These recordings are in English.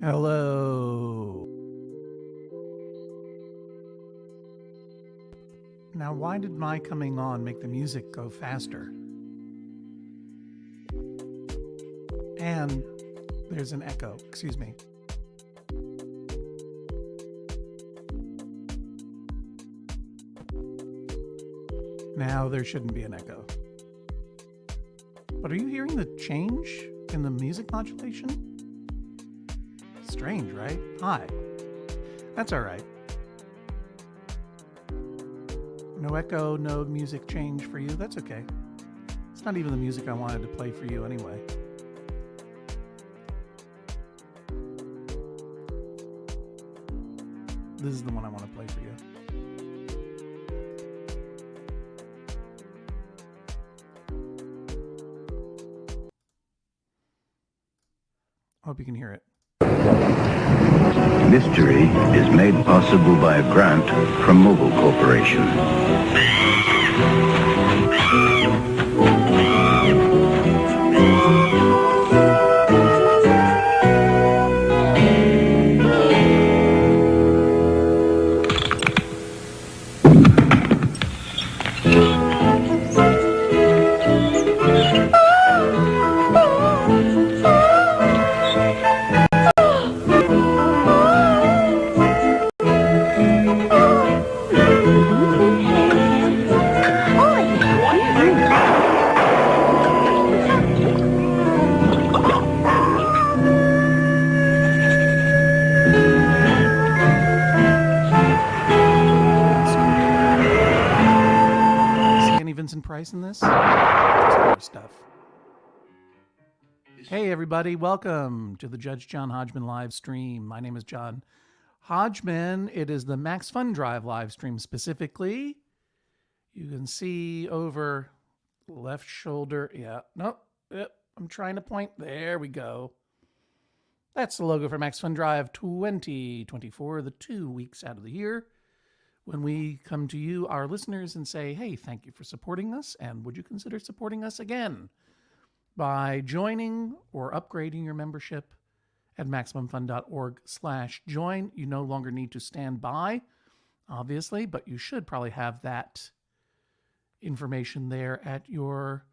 Hello. Now, why did my coming on make the music go faster? And there's an echo. Excuse me. Now there shouldn't be an echo. But are you hearing the change in the music modulation? Strange, right? Hi. That's all right. No echo, no music change for you. That's okay. It's not even the music I wanted to play for you anyway. This is the one I want to play for you. Hope you can hear it. Mystery is made possible by a grant from Mobile Corporation. In this stuff. Hey everybody, welcome to the Judge John Hodgman live stream. My name is John Hodgman. It is the Max Fun Drive live stream specifically. You can see over left shoulder. Yeah, nope. Yep, I'm trying to point. There we go. That's the logo for Max Fun Drive 2024, the 2 weeks out of the year, when we come to you, our listeners, and say, hey, thank you for supporting us, and would you consider supporting us again by joining or upgrading your membership at MaximumFun.org/join. You no longer need to stand by, obviously, but you should probably have that information there at your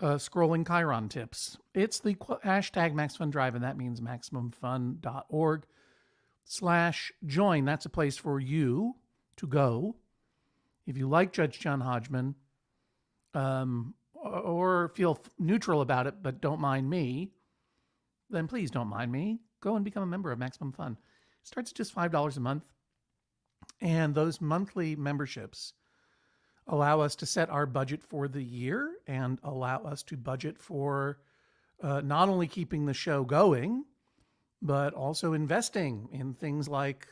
scrolling Chiron tips. It's the hashtag MaxFunDrive, and that means MaximumFun.org/join. That's a place for you to go if you like Judge John Hodgman, or feel neutral about it but don't mind me. Then please don't mind me. Go and become a member of Maximum Fun. It starts at just $5 a month, and those monthly memberships allow us to set our budget for the year and allow us to budget for not only keeping the show going, but also investing in things like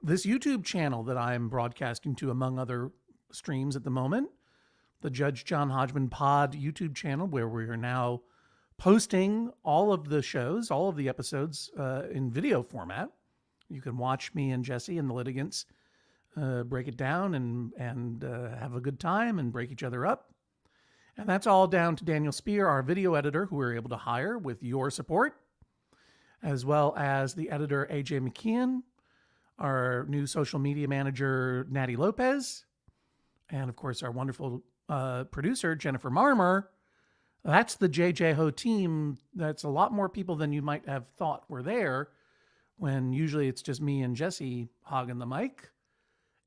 this YouTube channel that I'm broadcasting to, among other streams at the moment, the Judge John Hodgman Pod YouTube channel, where we are now posting all of the shows, all of the episodes in video format. You can watch me and Jesse and the litigants break it down and have a good time and break each other up. And that's all down to Daniel Spear, our video editor, who we were able to hire with your support, as well as the editor, AJ McKeon, our new social media manager, Natty Lopez, and of course, our wonderful producer, Jennifer Marmer. That's the JJHO team. That's a lot more people than you might have thought were there, when usually it's just me and Jesse hogging the mic.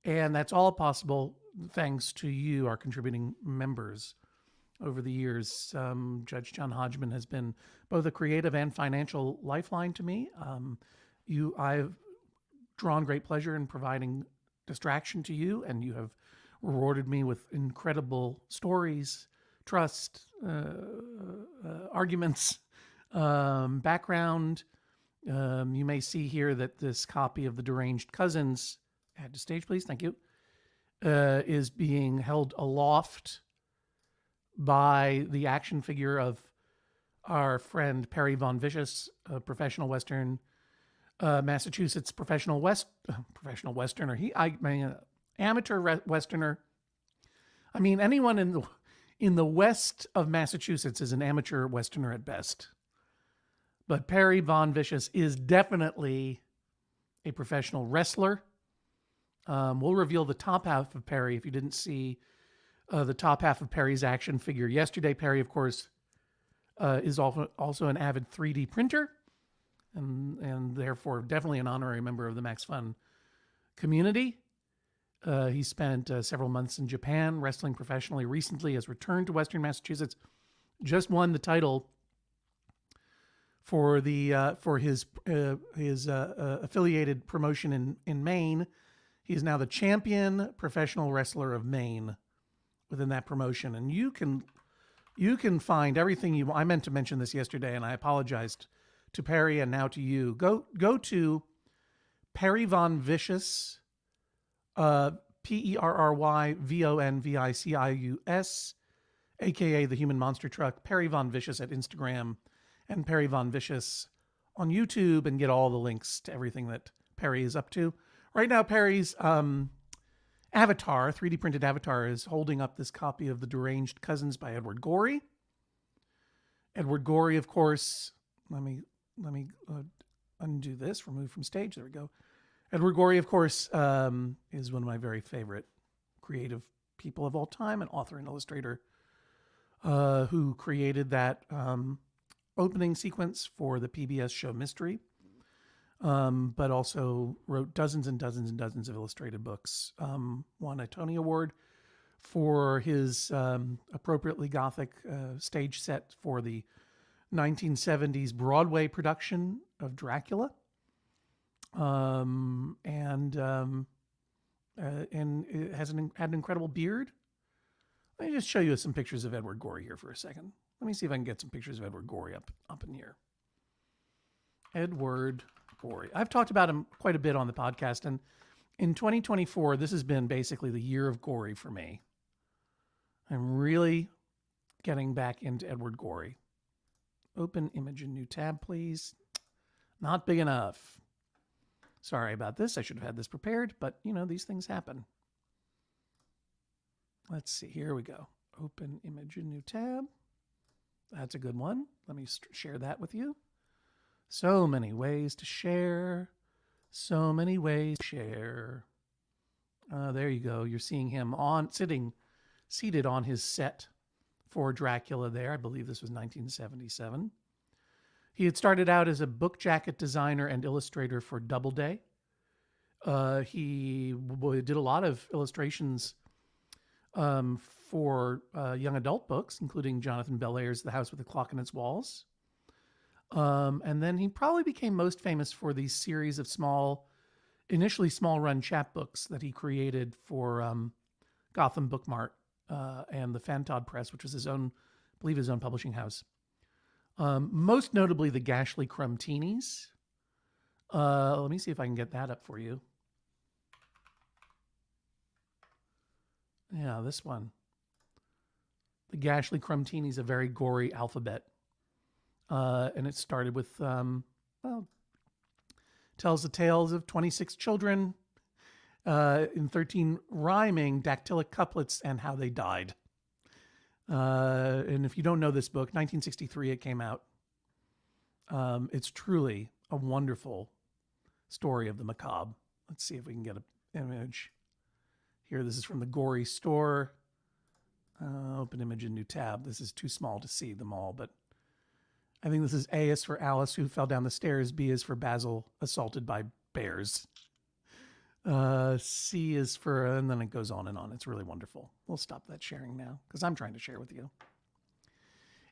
And that's all possible thanks to you, our contributing members. Over the years, Judge John Hodgman has been both a creative and financial lifeline to me. I've drawn great pleasure in providing distraction to you, and you have rewarded me with incredible stories, trust, arguments, background. You may see here that this copy of The Deranged Cousins, add to stage please, thank you, is being held aloft by the action figure of our friend Perry Von Vicious, a professional Western Massachusetts professional Westerner. Amateur Westerner. I mean, anyone in the west of Massachusetts is an amateur Westerner at best. But Perry Von Vicious is definitely a professional wrestler. We'll reveal the top half of Perry if you didn't see the top half of Perry's action figure yesterday. Perry, of course, is also an avid 3D printer and therefore definitely an honorary member of the Max Fun community. He spent several months in Japan wrestling professionally. Recently has returned to Western Massachusetts. Just won the title for his affiliated promotion in Maine. He is now the champion professional wrestler of Maine within that promotion, and you can find everything you. I meant to mention this yesterday, and I apologized to Perry and now to you. Go to Perry Von Vicious, PerryVonVicius, aka the Human Monster Truck. Perry Von Vicious at Instagram, and Perry Von Vicious on YouTube, and get all the links to everything that Perry is up to. Right now, Perry's avatar, 3D printed avatar, is holding up this copy of The Deranged Cousins by Edward Gorey. Edward Gorey, of course, let me undo this, remove from stage. There we go. Edward Gorey, of course, is one of my very favorite creative people of all time, an author and illustrator who created that opening sequence for the PBS show Mystery. But also wrote dozens and dozens and dozens of illustrated books. Won a Tony Award for his appropriately gothic stage set for the 1970s Broadway production of Dracula. And it has had an incredible beard. Let me just show you some pictures of Edward Gorey here for a second. Let me see if I can get some pictures of Edward Gorey up in here. Edward Gorey. I've talked about him quite a bit on the podcast, and in 2024, this has been basically the year of Gorey for me. I'm really getting back into Edward Gorey. Open image in new tab, please. Not big enough. Sorry about this. I should have had this prepared, but these things happen. Let's see. Here we go. Open image in new tab. That's a good one. Let me share that with you. So many ways to share. So many ways to share. There you go. You're seeing him seated on his set for Dracula there. I believe this was 1977. He had started out as a book jacket designer and illustrator for Doubleday. He did a lot of illustrations for young adult books, including Jonathan Bellaire's The House with the Clock in Its Walls. And then he probably became most famous for these series of initially small-run chapbooks that he created for Gotham Book Mart and the Fantod Press, which was his own publishing house. Most notably, the Gashly Crumb-Teenies. Let me see if I can get that up for you. Yeah, this one. The Gashly Crumb-Teenies, a very gory alphabet. And it started with, tells the tales of 26 children in 13 rhyming dactylic couplets and how they died. And if you don't know this book, 1963 it came out. It's truly a wonderful story of the macabre. Let's see if we can get an image. Here, this is from the Gory store. Open image in new tab. This is too small to see them all, but I think this is A is for Alice, who fell down the stairs. B is for Basil, assaulted by bears. C is for, and then it goes on and on. It's really wonderful. We'll stop that sharing now because I'm trying to share with you.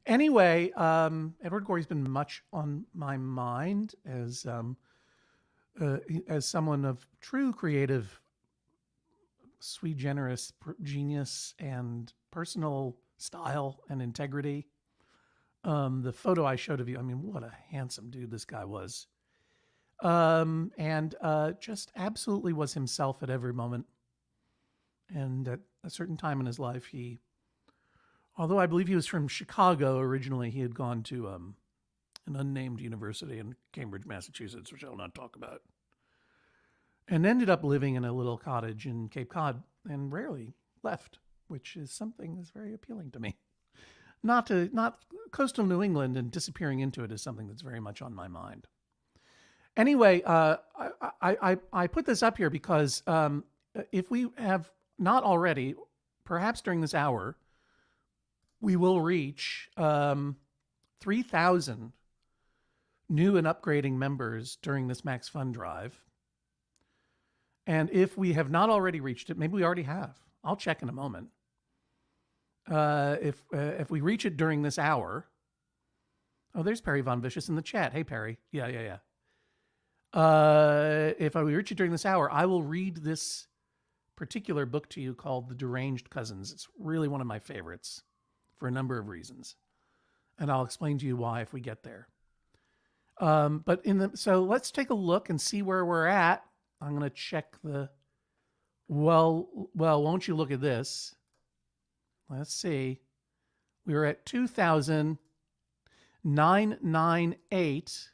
Anyway, Edward Gorey's been much on my mind as someone of true creative, sui generis genius and personal style and integrity. The photo I showed of you, I mean, what a handsome dude this guy was. And just absolutely was himself at every moment. And at a certain time in his life, although I believe he was from Chicago originally, he had gone to an unnamed university in Cambridge, Massachusetts, which I'll not talk about, and ended up living in a little cottage in Cape Cod and rarely left, which is something that's very appealing to me. not coastal New England and disappearing into it is something that's very much on my mind. Anyway, I put this up here because if we have not already, perhaps during this hour, we will reach 3,000 new and upgrading members during this Max Fun Drive. And if we have not already reached it, maybe we already have. I'll check in a moment. If we reach it during this hour, oh, there's Perry Von Vicious in the chat. Hey, Perry. Yeah. If I reach it during this hour, I will read this particular book to you called The Deranged Cousins. It's really one of my favorites for a number of reasons. And I'll explain to you why if we get there. So let's take a look and see where we're at. I'm going to check well, won't you look at this? Let's see. We were at 2,998.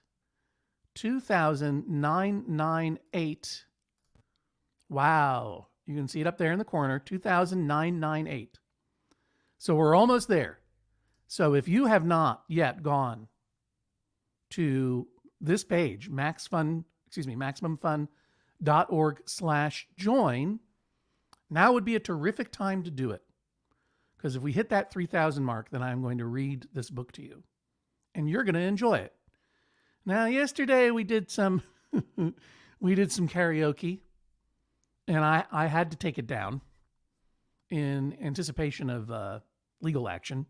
2,998. Wow. You can see it up there in the corner, 2,998. So we're almost there. So if you have not yet gone to this page, MaximumFun.org/join, now would be a terrific time to do it. Because if we hit that 3,000 mark, then I'm going to read this book to you. And you're going to enjoy it. Now, yesterday we did some karaoke, and I had to take it down in anticipation of legal action.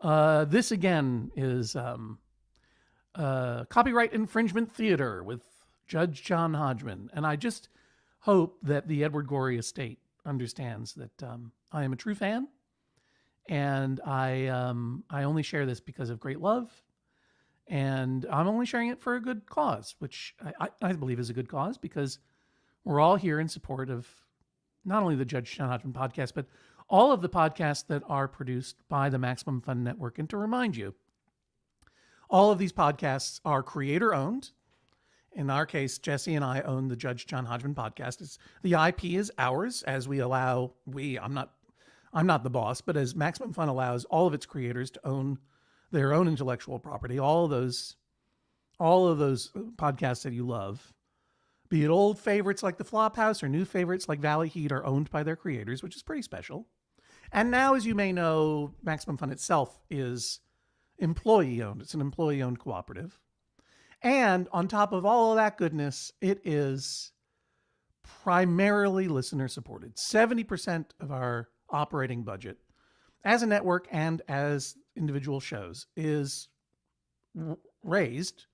This again is copyright infringement theater with Judge John Hodgman, and I just hope that the Edward Gorey estate understands that I am a true fan, and I only share this because of great love. And I'm only sharing it for a good cause, which I believe is a good cause, because we're all here in support of not only the Judge John Hodgman podcast, but all of the podcasts that are produced by the Maximum Fun Network. And to remind you, all of these podcasts are creator owned. In our case, Jesse and I own the Judge John Hodgman podcast. The IP is ours, as I'm not the boss, but as Maximum Fun allows all of its creators to own their own intellectual property, all of those podcasts that you love, be it old favorites like The Flophouse or new favorites like Valley Heat, are owned by their creators, which is pretty special. And now, as you may know, Maximum Fun itself is employee owned. It's an employee owned cooperative. And on top of all of that goodness, it is primarily listener supported. 70% of our operating budget as a network and as individual shows is raised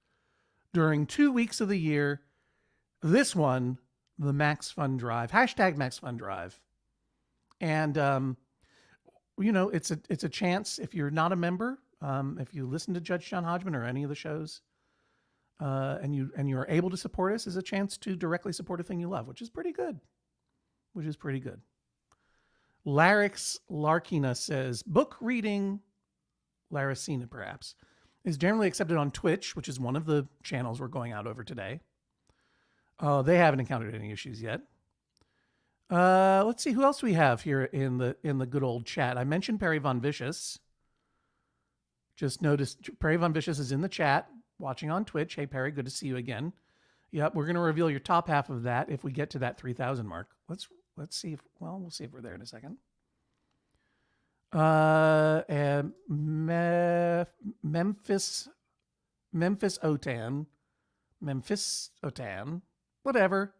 during 2 weeks of the year. This one, the Max Fun Drive, #MaxFunDrive. And, it's a chance, if you're not a member, if you listen to Judge John Hodgman or any of the shows, and you're able to support us, is a chance to directly support a thing you love, which is pretty good. Larix Larkina says, book reading, Laricina perhaps, is generally accepted on Twitch, which is one of the channels we're going out over today. They haven't encountered any issues yet. Let's see who else we have here in the good old chat. I mentioned Perry Von Vicious. Just noticed Perry Von Vicious is in the chat watching on Twitch. Hey Perry, good to see you again. Yep, we're going to reveal your top half of that if we get to that 3,000 mark. Let's see we'll see if we're there in a second. And Memphis Otan, whatever.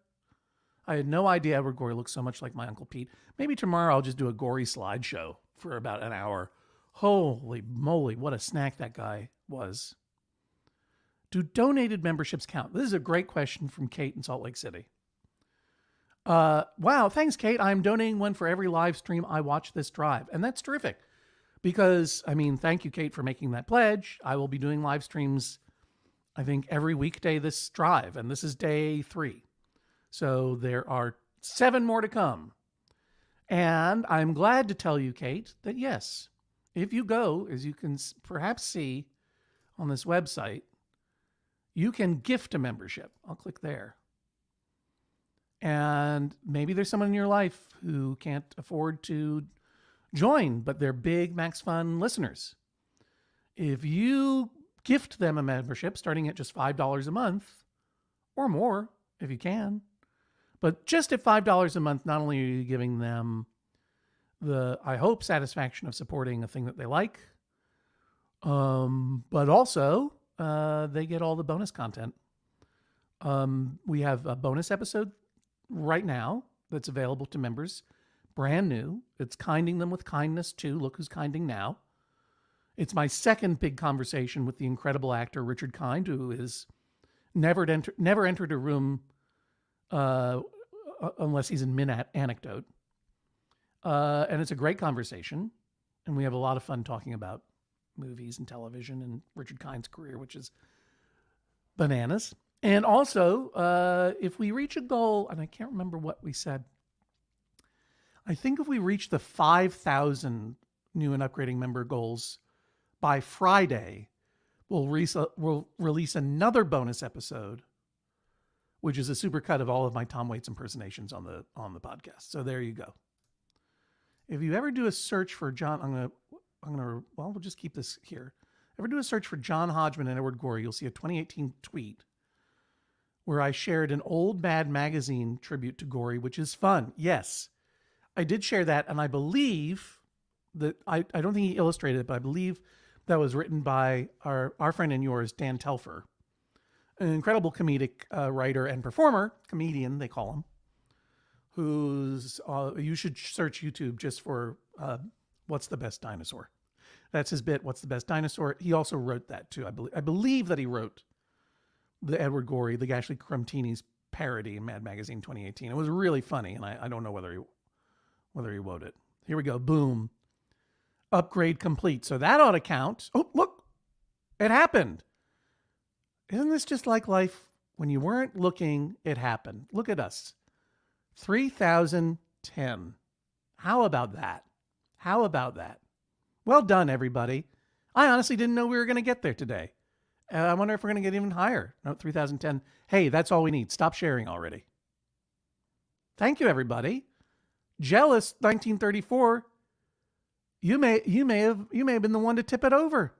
I had no idea Edward Gorey looked so much like my Uncle Pete. Maybe tomorrow I'll just do a Gorey slideshow for about an hour. Holy moly, what a snack that guy was. Do donated memberships count? This is a great question from Kate in Salt Lake City. Wow, thanks, Kate. I'm donating one for every live stream I watch this drive. And that's terrific because, thank you, Kate, for making that pledge. I will be doing live streams, I think, every weekday this drive. And this is day 3. So there are 7 more to come. And I'm glad to tell you, Kate, that yes, if you go, as you can perhaps see on this website, you can gift a membership. I'll click there. And maybe there's someone in your life who can't afford to join, but they're big Max Fun listeners. If you gift them a membership starting at just $5 a month or more, if you can, but just at $5 a month, not only are you giving them the, I hope, satisfaction of supporting a thing that they like, but also they get all the bonus content. We have a bonus episode right now that's available to members, brand new. It's kinding them with kindness too. Look who's kinding now. It's my second big conversation with the incredible actor Richard Kind, who is never entered a room unless he's in mid-anecdote. And it's a great conversation. And we have a lot of fun talking about movies and television and Richard Kind's career, which is bananas. And also, if we reach a goal, and I can't remember what we said, I think if we reach the 5,000 new and upgrading member goals by Friday, we'll release another bonus episode, which is a supercut of all of my Tom Waits impersonations on the podcast. So there you go. If you ever do a search for John, we'll just keep this here. Ever do a search for John Hodgman and Edward Gorey, you'll see a 2018 tweet where I shared an old Mad Magazine tribute to Gorey, which is fun. Yes, I did share that, and I believe that I don't think he illustrated it, but I believe that was written by our friend and yours, Dan Telfer, an incredible comedic writer and performer, comedian they call him, who's you should search YouTube just for What's the Best Dinosaur. That's his bit, What's the Best Dinosaur. He also wrote that too. I believe that he wrote the Edward Gorey, the Ashley Crumtini's parody in Mad Magazine 2018. It was really funny, and I don't know whether he wrote it. Here we go. Boom. Upgrade complete. So that ought to count. Oh, look. It happened. Isn't this just like life? When you weren't looking, it happened. Look at us. 3,010. How about that? How about that? Well done, everybody. I honestly didn't know we were going to get there today. I wonder if we're going to get even higher. No, 3,010. Hey, that's all we need. Stop sharing already. Thank you, everybody. Jealous 1934. You may have been the one to tip it over.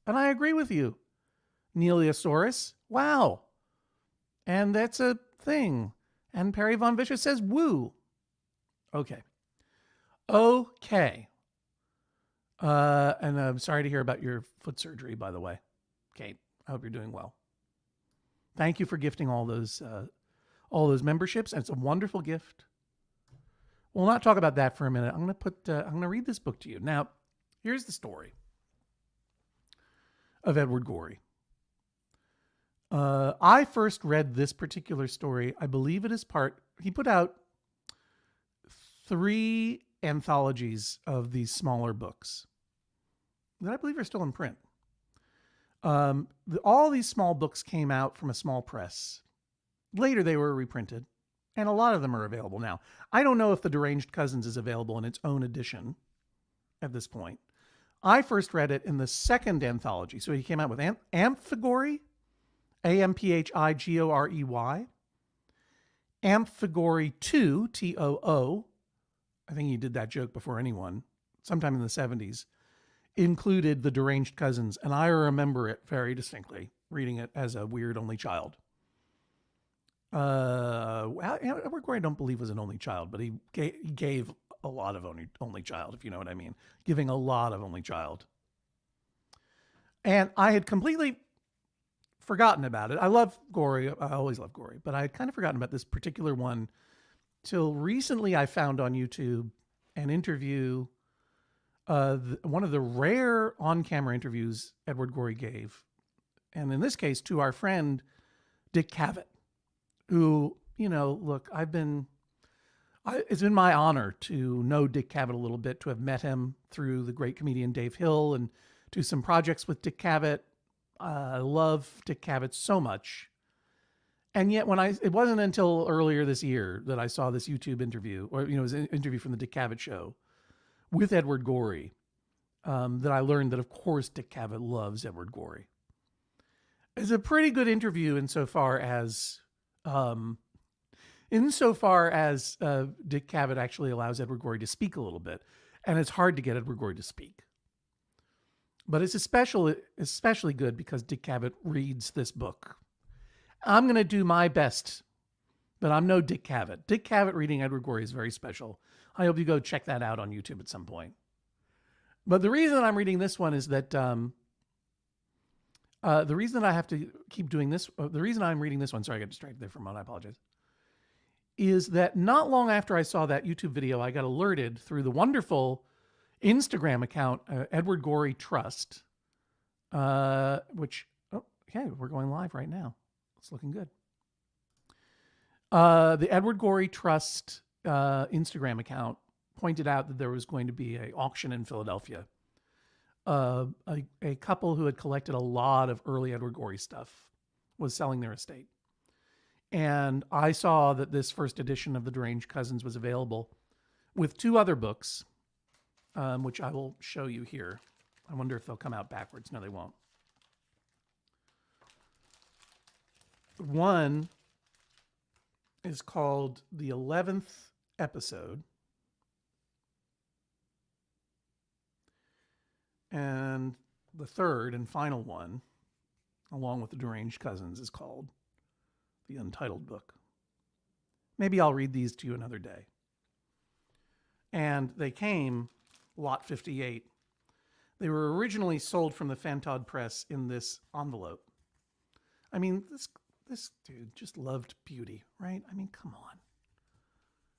And I agree with you. Neleosaurus. Wow. And that's a thing. And Perry Von Vicious says woo. Okay. And I'm sorry to hear about your foot surgery, by the way. Kate, I hope you're doing well. Thank you for gifting all those memberships. And it's a wonderful gift. We'll not talk about that for a minute. I'm going to read this book to you. Now, here's the story of Edward Gorey. I first read this particular story. I believe it is he put out 3 anthologies of these smaller books that I believe are still in print. All these small books came out from a small press. Later, they were reprinted, and a lot of them are available now. I don't know if The Deranged Cousins is available in its own edition at this point. I first read it in the second anthology. So he came out with Amphigory, Amphigory, Amphigory 2, Too. I think he did that joke before anyone, sometime in the 70s, included The Deranged Cousins. And I remember it very distinctly, reading it as a weird only child. Edward Gorey, I don't believe was an only child, but he gave a lot of only child, if you know what I mean. Giving a lot of only child. And I had completely forgotten about it. I love Gorey. I always love Gorey, but I had kind of forgotten about this particular one till recently. I found on YouTube an interview, one of the rare on-camera interviews Edward Gorey gave. And in this case, to our friend, Dick Cavett, who, look, it's been my honor to know Dick Cavett a little bit, to have met him through the great comedian Dave Hill and do some projects with Dick Cavett. I love Dick Cavett so much. And yet it wasn't until earlier this year that I saw this YouTube interview, or, it was an interview from the Dick Cavett show with Edward Gorey, that I learned that, of course, Dick Cavett loves Edward Gorey. It's a pretty good interview insofar as Dick Cavett actually allows Edward Gorey to speak a little bit. And it's hard to get Edward Gorey to speak. But it's especially good because Dick Cavett reads this book. I'm going to do my best, but I'm no Dick Cavett. Dick Cavett reading Edward Gorey is very special. I hope you go check that out on YouTube at some point. But the reason I'm reading this one is that the reason that I have to keep doing this, the reason I'm reading this one, sorry, I got distracted there for a moment, I apologize, is that not long after I saw that YouTube video, I got alerted through the wonderful Instagram account, Edward Gorey Trust, which, okay, we're going live right now. It's looking good. The Edward Gorey Trust Instagram account pointed out that there was going to be an auction in Philadelphia. A couple who had collected a lot of early Edward Gorey stuff was selling their estate. And I saw that this first edition of The Deranged Cousins was available with 2 other books, which I will show you here. I wonder if they'll come out backwards. No, they won't. One is called The 11th Episode. And the third and final one, along with The Deranged Cousins, is called The Untitled Book. Maybe I'll read these to you another day. And they came, lot 58. They were originally sold from the Fantod Press in this envelope. I mean, this dude just loved beauty, right? I mean, come on.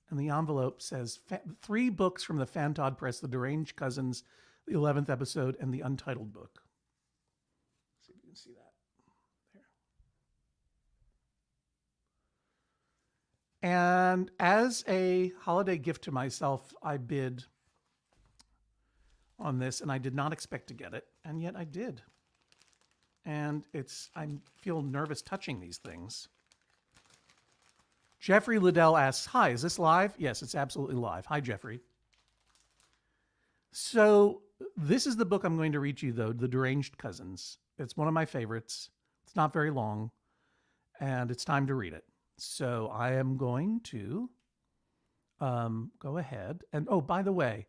And the envelope says 3 books from the Fantod Press, The Deranged Cousins, The 11th Episode, and The Untitled Book. Let's see if you can see that. There. And as a holiday gift to myself, I bid on this, and I did not expect to get it, and yet I did. And I feel nervous touching these things. Jeffrey Liddell asks, hi, is this live? Yes, it's absolutely live. Hi, Jeffrey. So this is the book I'm going to read to you, though, The Deranged Cousins. It's one of my favorites. It's not very long, and it's time to read it. So I am going to go ahead. And, oh, by the way,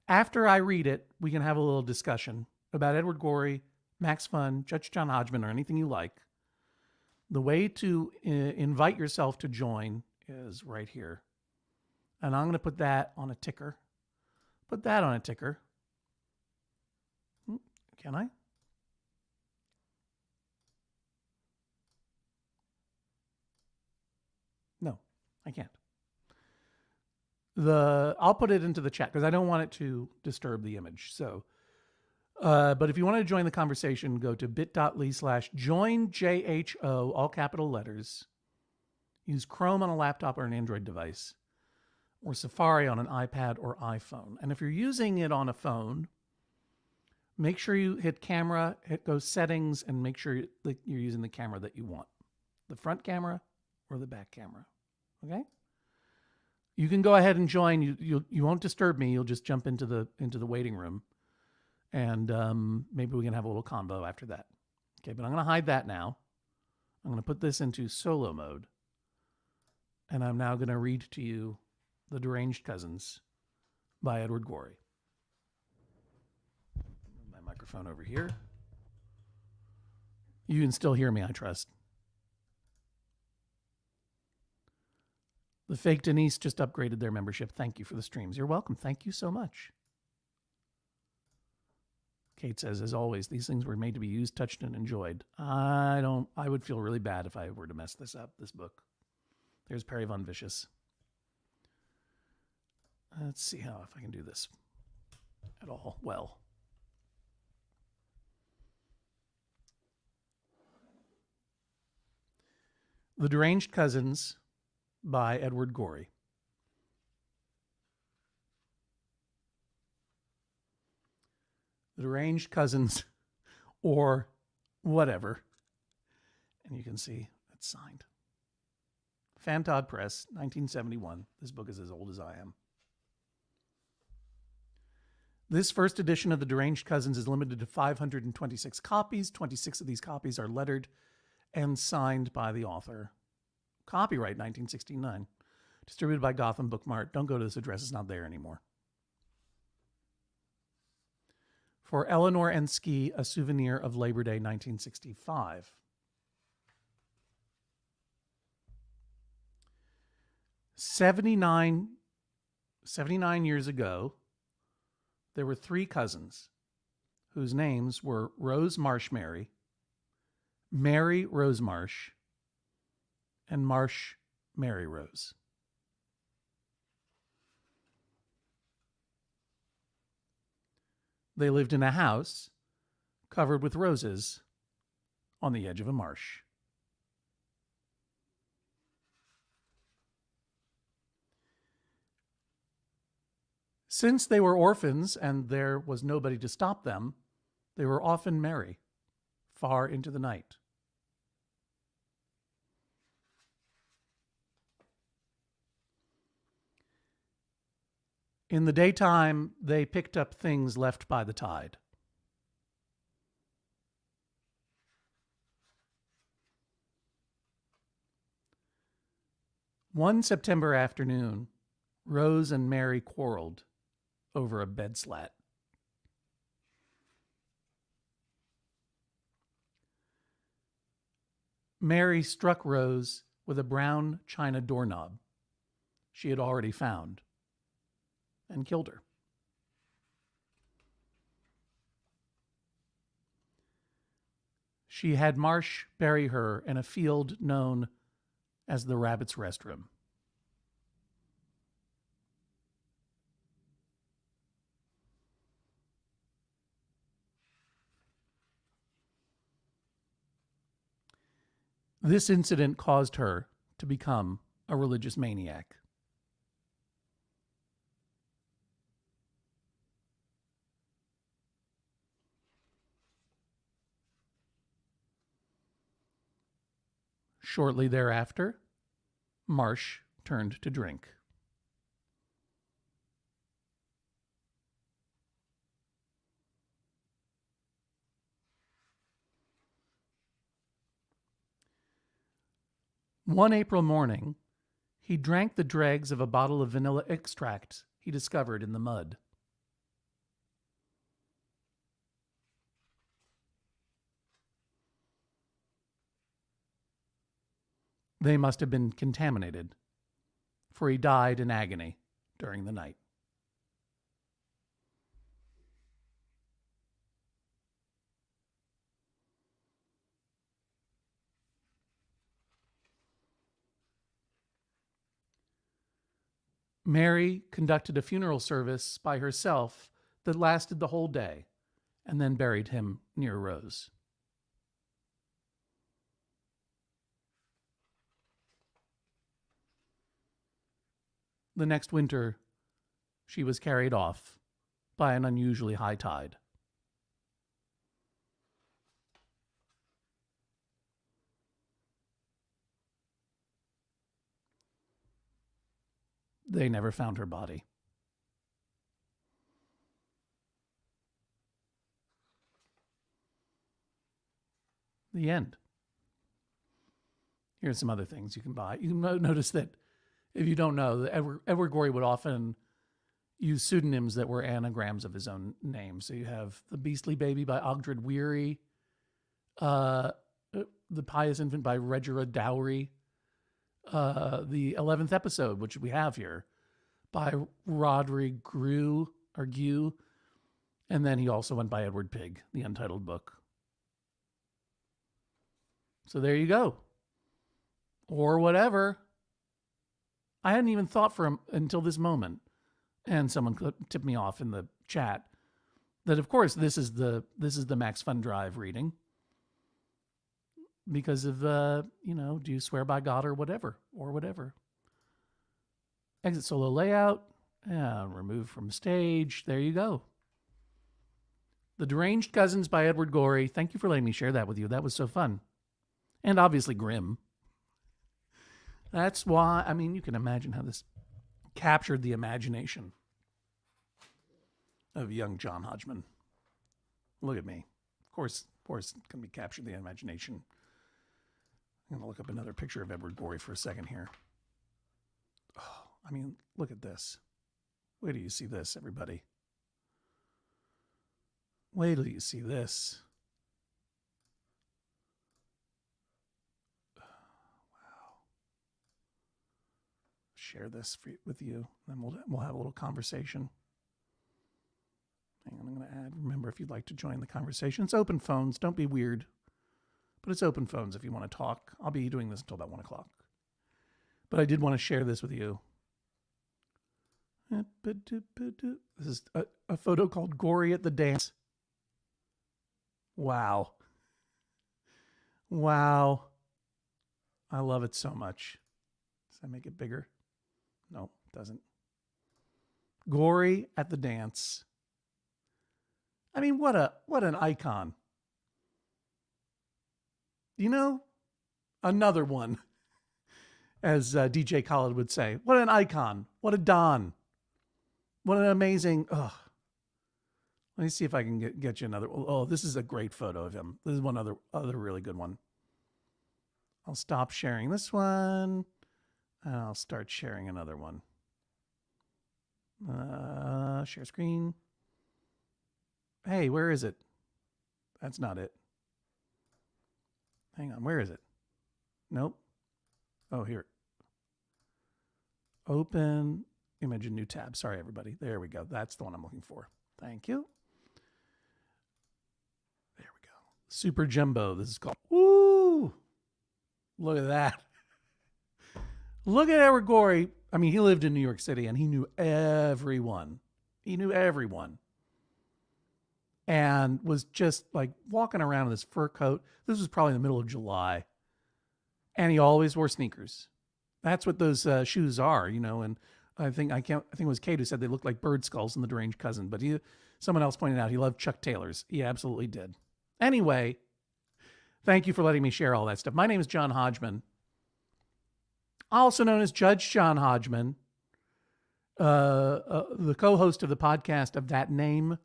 after I read it, we can have a little discussion about Edward Gorey, Max Fun, Judge John Hodgman, or anything you like. The way to invite yourself to join is right here. And I'm going to put that on a ticker. Put that on a ticker. Can I? No, I can't. I'll put it into the chat because I don't want it to disturb the image. So, but if you want to join the conversation, go to bit.ly/join JHO, all capital letters. Use Chrome on a laptop or an Android device, or Safari on an iPad or iPhone. And if you're using it on a phone, make sure you hit camera, go settings, and make sure that you're using the camera that you want. The front camera or the back camera. Okay? You can go ahead and join. You won't disturb me. You'll just jump into the waiting room. And maybe we can have a little combo after that. Okay, but I'm going to hide that now. I'm going to put this into solo mode. And I'm now going to read to you The Deranged Cousins by Edward Gorey. Move my microphone over here. You can still hear me, I trust. The fake Denise just upgraded their membership. Thank you for the streams. You're welcome. Thank you so much. Kate says, as always, these things were made to be used, touched, and enjoyed. I would feel really bad if I were to mess this up, this book. There's Perry Von Vicious. Let's see if I can do this at all well. The Deranged Cousins by Edward Gorey. The Deranged Cousins, or whatever. And you can see it's signed. Fantod Press, 1971. This book is as old as I am. This first edition of The Deranged Cousins is limited to 526 copies. 26 of these copies are lettered and signed by the author. Copyright 1969. Distributed by Gotham Book Mart. Don't go to this address. It's not there anymore. For Eleanor Ensky, A Souvenir of Labor Day 1965. "79 years ago, there were three cousins whose names were Rose Marshmary, Mary Rosemarsh, and Marsh Mary Rose. They lived in a house covered with roses on the edge of a marsh. Since they were orphans and there was nobody to stop them, they were often merry, far into the night. In the daytime, they picked up things left by the tide. One September afternoon, Rose and Mary quarreled over a bed slat. Mary struck Rose with a brown china doorknob she had already found and killed her. She had Marsh bury her in a field known as the Rabbit's Restroom. This incident caused her to become a religious maniac. Shortly thereafter, Marsh turned to drink. One April morning, he drank the dregs of a bottle of vanilla extract he discovered in the mud. They must have been contaminated, for he died in agony during the night. Mary conducted a funeral service by herself that lasted the whole day, and then buried him near Rose. The next winter, she was carried off by an unusually high tide. They never found her body. The end. Here's some other things you can buy. You can notice that if you don't know, Edward Gorey would often use pseudonyms that were anagrams of his own name. So you have The Beastly Baby by Ogdred Weary, The Pious Infant by Regera Dowry, the 11th episode, which we have here, by Roderick Grew, and then he also went by Edward Pigg, the untitled book. So there you go. Or whatever. I hadn't even thought until this moment, and someone tipped me off in the chat that, of course, this is the Max Fun Drive reading because of do you swear by God or whatever. Exit solo layout, remove from stage. There you go. The Deranged Cousins by Edward Gorey. Thank you for letting me share that with you. That was so fun, and obviously grim. That's why, you can imagine how this captured the imagination of young John Hodgman. Look at me. Of course, it can be captured the imagination. I'm going to look up another picture of Edward Gorey for a second here. Oh, look at this. Where do you see this, everybody? Wait till you see this. Wow. Share this with you, then we'll have a little conversation. Hang on, I'm going to add. Remember, if you'd like to join the conversation, it's open phones. Don't be weird, but it's open phones if you want to talk. I'll be doing this until about 1 o'clock. But I did want to share this with you. This is a photo called Gory at the Dance. Wow. Wow. I love it so much. Does that make it bigger? No, it doesn't. Gory at the Dance. I mean, what an icon. You know, another one, as DJ Khaled would say. What an icon. What a Don. What an amazing. Let me see if I can get you another. Oh, this is a great photo of him. This is one other really good one. I'll stop sharing this one, and I'll start sharing another one. Share screen. Hey, where is it? That's not it. Hang on, where is it? Nope. Oh, here. Open image in new tab. Sorry, everybody. There we go. That's the one I'm looking for. Thank you. There we go. Super Jumbo. This is called. Woo! Look at that. Look at Edward Gorey. I mean, he lived in New York City and he knew everyone. He knew everyone. And was just like walking around in this fur coat. This was probably in the middle of July. And he always wore sneakers. That's what those shoes are, you know. And I think it was Kate who said they looked like bird skulls in The Deranged Cousin. But someone else pointed out he loved Chuck Taylors. He absolutely did. Anyway, thank you for letting me share all that stuff. My name is John Hodgman, also known as Judge John Hodgman, the co-host of the podcast of that name,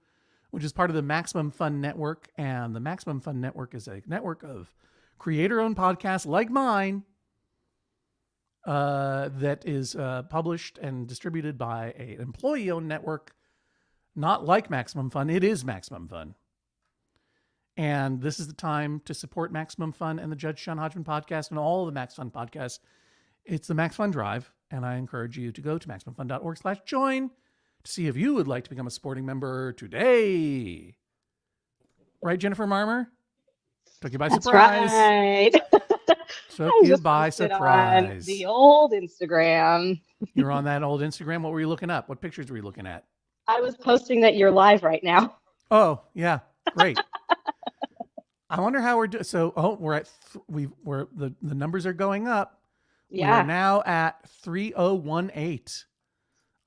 which is part of the Maximum Fun Network. And the Maximum Fun Network is a network of creator-owned podcasts like mine that is published and distributed by an employee-owned network, not like Maximum Fun. It is Maximum Fun. And this is the time to support Maximum Fun and the Judge John Hodgman podcast and all of the Max Fun podcasts. It's the Max Fun Drive, and I encourage you to go to MaximumFun.org/join to see if you would like to become a supporting member today. Right, Jennifer Marmer? Took you by surprise. Right. Took you by surprise. On the old Instagram. You're on that old Instagram. What were you looking up? What pictures were you looking at? I was posting that you're live right now. Oh, yeah. Great. I wonder how we're doing. So, we're at, the numbers are going up. Yeah. We're now at 3018.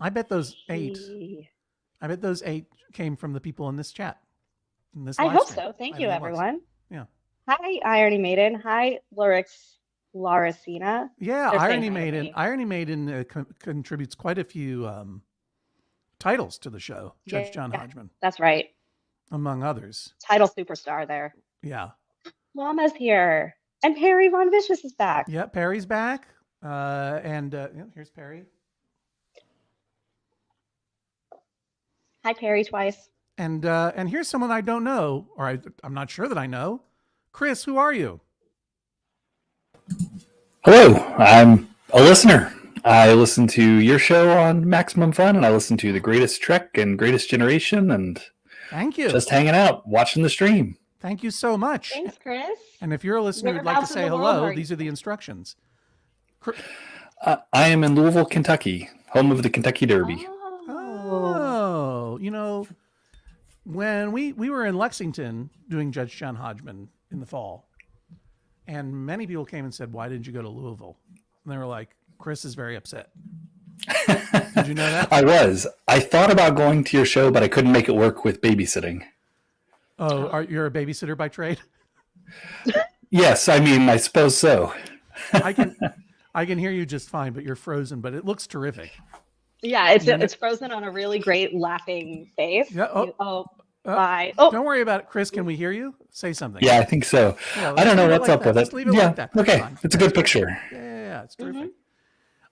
I bet those eight came from the people in this chat. I hope so. Thank you, everyone. Yeah. Hi, Irony Maiden. Hi, Laricina. Yeah, Irony Maiden contributes quite a few titles to the show. Judge John Hodgman. That's right. Among others. Title superstar there. Yeah. Mama's here. And Perry Von Vicious is back. Yeah, Perry's back. Here's Perry. Hi, Perry, twice. And here's someone I don't know, or I'm not sure that I know. Chris, who are you? Hello, I'm a listener. I listen to your show on Maximum Fun, and I listen to The Greatest Trek and Greatest Generation, and thank you. Just hanging out, watching the stream. Thank you so much. Thanks, Chris. And if you're a listener who'd like to say hello, these are the instructions. I am in Louisville, Kentucky, home of the Kentucky Derby. Oh, you know, when we were in Lexington doing Judge John Hodgman in the fall, and many people came and said, "Why didn't you go to Louisville?" And they were like, "Chris is very upset." Did you know that? I was. I thought about going to your show, but I couldn't make it work with babysitting. Oh, you're a babysitter by trade? Yes, I mean, I suppose so. I can hear you just fine, but you're frozen. But it looks terrific. Yeah, it's frozen on a really great laughing face. Yeah. Bye. Don't worry about it, Chris. Can we hear you? Say something. Yeah, I think so. Yeah, I don't know what's like up with it. Just leave it like that. Okay, Fine. it's a good picture. Yeah, it's terrific.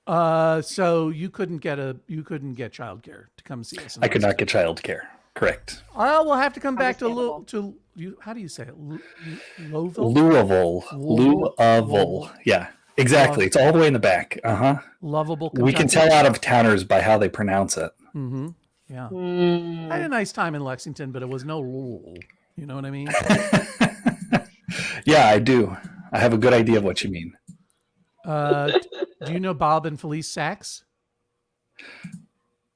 Mm-hmm. So you couldn't get childcare to come see us. I could not get childcare. Correct. We'll have to come back to Understandable. you. How do you say it? Louisville. Louisville. Yeah, exactly. It's all the way in the back. Lovable We can Kentucky. tell out of towners by how they pronounce it. Mm-hmm. Yeah. Mm. I had a nice time in Lexington, but it was no Louisville. You know what I mean? Yeah, I do. I have a good idea of what you mean. Do you know Bob and Felice Sachs?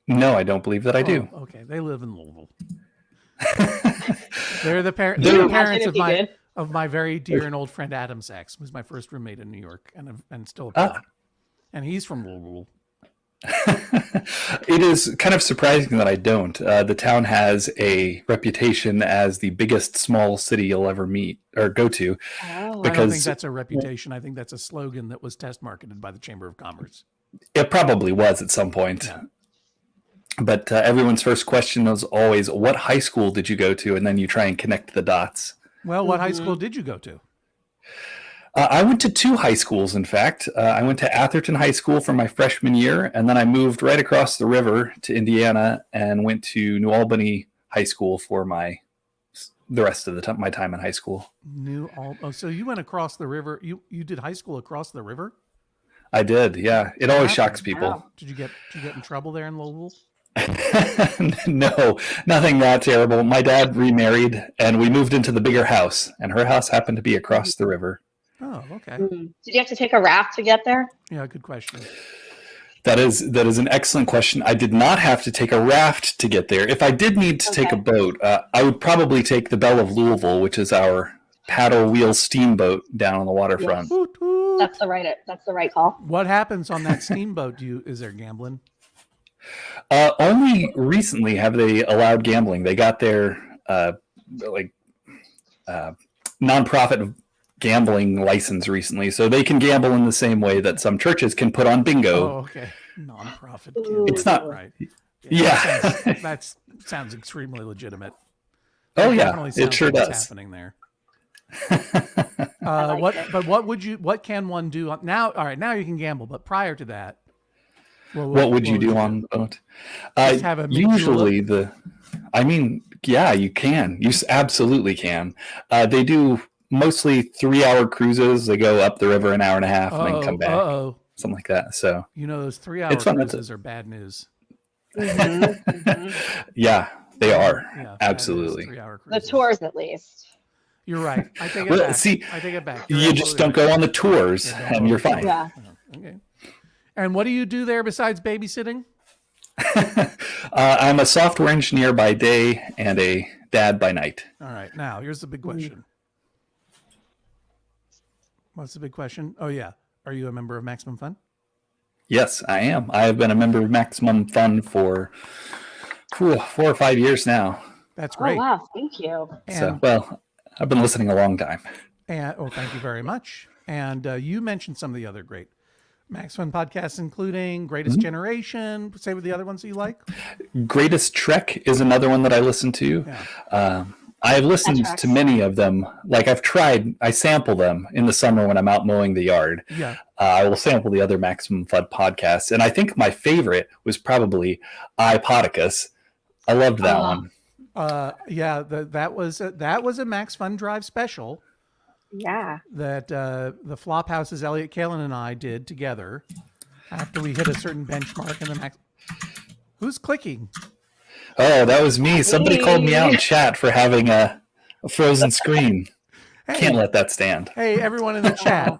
No, I don't believe that I do. Okay, they live in Louisville. They're the Can They're you the imagine parents if of you my did? of my very dear and old friend Adam Sachs, who's my first roommate in New York, and still a pal. And he's from Louisville. It is kind of surprising that I don't. The town has a reputation as the biggest small city you'll ever meet or go to. Oh. I don't Because- think that's a reputation. I think that's a slogan that was test marketed by the Chamber of Commerce. It probably was at some point. Yeah. But everyone's first question is always, what high school did you go to? And then you try and connect the dots. Well, what high school did you go to? I went to 2 high schools, in fact. I went to Atherton High School for my freshman year, and then I moved right across the river to Indiana and went to New Albany High School for the rest of my time in high school. So you went across the river. You did high school across the river? I did, yeah. It always shocks people. Wow. Did you get in trouble there in Louisville? No, nothing that terrible. My dad remarried, and we moved into the bigger house, and her house happened to be across the river. Oh, okay. Did you have to take a raft to get there? Yeah, good question. That is an excellent question. I did not have to take a raft to get there. If I did need to take a boat, I would probably take the Belle of Louisville, which is our paddle wheel steamboat down on the waterfront. Woot, woot. That's the right call. What happens on that steamboat? Is there gambling? Only recently have they allowed gambling. They got their nonprofit gambling license recently, so they can gamble in the same way that some churches can put on bingo. Oh, okay. Nonprofit. It's not right. Yeah. That sounds extremely legitimate. Oh It yeah, definitely it sounds sure like what's does. happening there. like it. But what can one do now? All right, now you can gamble, but prior to that, What would you do on the boat? Just have a mini Usually yeah, you can. You absolutely can. They do mostly 3-hour cruises. They go up the river an hour and a half and then come back, something like that. So You know, those 3-hour It's fun. cruises are bad news. yeah, they are Yeah, absolutely. 3-hour The cruises. tours, at least. You're right. I take it Well, back. see, I take it back. You just don't go on the tours, Yeah, don't and go you're on the fine. Yeah. Okay. And what do you do there besides babysitting? I'm a software engineer by day and a dad by night. All right. Now, here's the big question. What's the big question? Oh, yeah. Are you a member of Maximum Fun? Yes, I am. I have been a member of Maximum Fun for 4 or 5 years now. That's great. Oh, wow. Thank you. So, well, I've been listening a long time. Thank you very much. And you mentioned some of the other great Max Fun podcasts, including Greatest Generation. Say what the other ones that you like. Greatest Trek is another one that I listen to. Yeah. I've listened to many of them. Like I sample them in the summer when I'm out mowing the yard. Yeah. I will sample the other Maximum Fun podcasts. And I think my favorite was probably iPodicus. I loved that one. Yeah. That was a Max Fun Drive special Yeah. that the Flophouse's Elliot Kalin and I did together after we hit a certain benchmark in the Max. Who's clicking? Oh, that was me. Somebody called me out in chat for having a frozen screen. Hey, Can't let that stand. hey, everyone in the chat.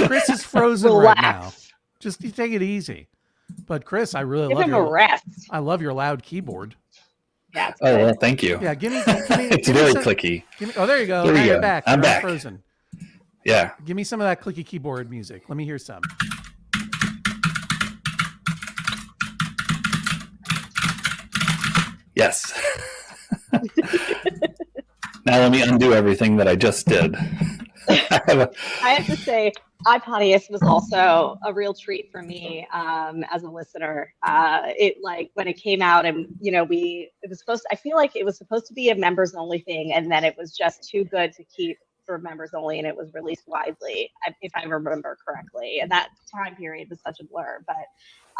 Chris is frozen Relax. right now. Just you take it easy. But Chris, I really Give love him a rest. I love your loud keyboard. Yeah. It's Oh, good. well, thank you. Yeah, give me It's very clicky. Oh, there you go. There Now you you're go. back. I'm You're back. Frozen. Yeah. Give me some of that clicky keyboard music. Let me hear some. Yes. Now let me undo everything that I just did. I have to say, iPodius was also a real treat for me as a listener. It when it came out, and it was I feel like it was supposed to be a members only thing, and then it was just too good to keep for members only, and it was released widely, if I remember correctly. And that time period was such a blur. But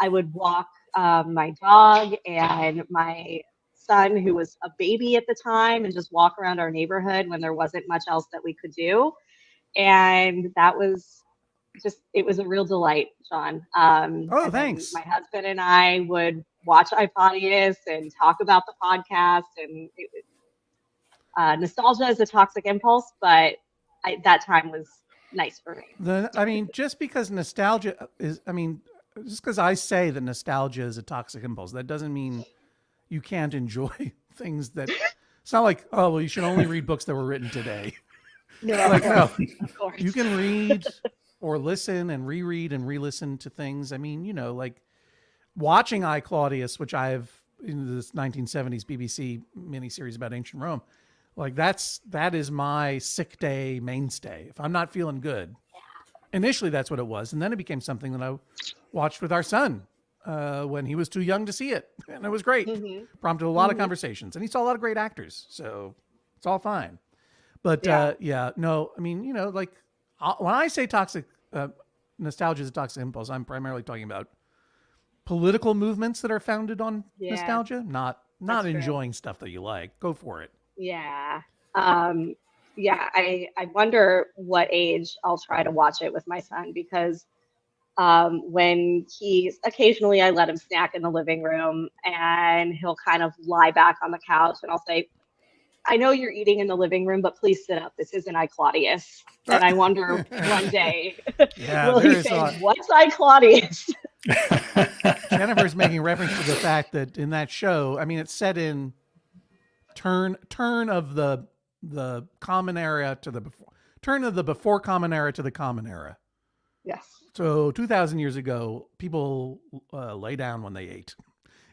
I would walk my dog and my son who was a baby at the time and just walk around our neighborhood when there wasn't much else that we could do. And that was it was a real delight, John. Oh, thanks. My husband and I would watch iPodius and talk about the podcast, and nostalgia is a toxic impulse, but that time was nice for me. Just because nostalgia is, just because I say that nostalgia is a toxic impulse, that doesn't mean you can't enjoy things that, it's not like, oh, well, you should only read books that were written today. No, no, of course. You can read or listen and reread and re-listen to things. Like watching I, Claudius, which I've in this 1970s BBC miniseries about ancient Rome, like that is my sick day mainstay. If I'm not feeling good, initially that's what it was, and then it became something that I watched with our son when he was too young to see it, and it was great. Mm-hmm. Prompted a lot of conversations, and he saw a lot of great actors, so it's all fine. But no, like when I say toxic nostalgia is a toxic impulse, I'm primarily talking about political movements that are founded on nostalgia, not enjoying stuff that you like. Go for it. Yeah. I wonder what age I'll try to watch it with my son, because when occasionally I let him snack in the living room and he'll kind of lie back on the couch and I'll say, I know you're eating in the living room, but please sit up. This isn't I, Claudius. And I wonder one day, will he say, what's I, Claudius? Jennifer's making reference to the fact that in that show, it's set in turn of the common era to the before common era to the common era. Yes. So 2,000 years ago, people lay down when they ate.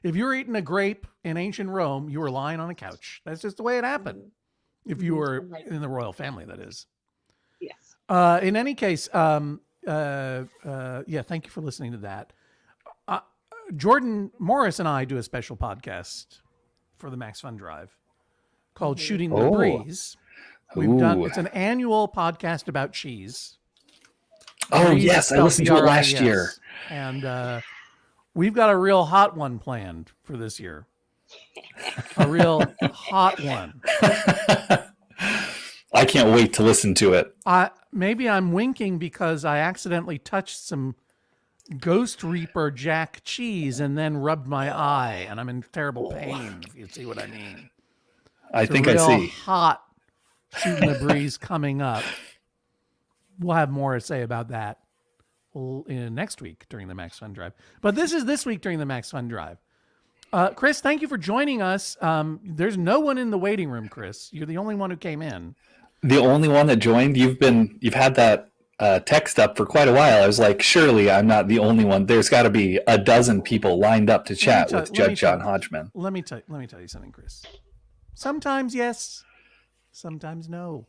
If you were eating a grape in ancient Rome, you were lying on a couch. That's just the way it happened. If you were in the royal family, that is. Yes. In any case, thank you for listening to that. Jordan Morris and I do a special podcast for the Max Fun Drive called Shooting the Breeze. It's an annual podcast about cheese. Oh, yes. I listened to it last year. And we've got a real hot one planned for this year. A real hot one. I can't wait to listen to it. Maybe I'm winking because I accidentally touched some Ghost Reaper Jack cheese and then rubbed my eye, and I'm in terrible pain, if you see what I mean. I think I see. Hot Shooting the Breeze coming up. We'll have more to say about that next week during the Max Fun Drive. But this is this week during the Max Fun Drive. Chris, thank you for joining us. There's no one in the waiting room, Chris. You're the only one who came in. The only one that joined? You've had that text up for quite a while. I was like, surely I'm not the only one. There's got to be a dozen people lined up to chat with Judge John Hodgman. Let me tell you something, Chris. Sometimes yes, sometimes no.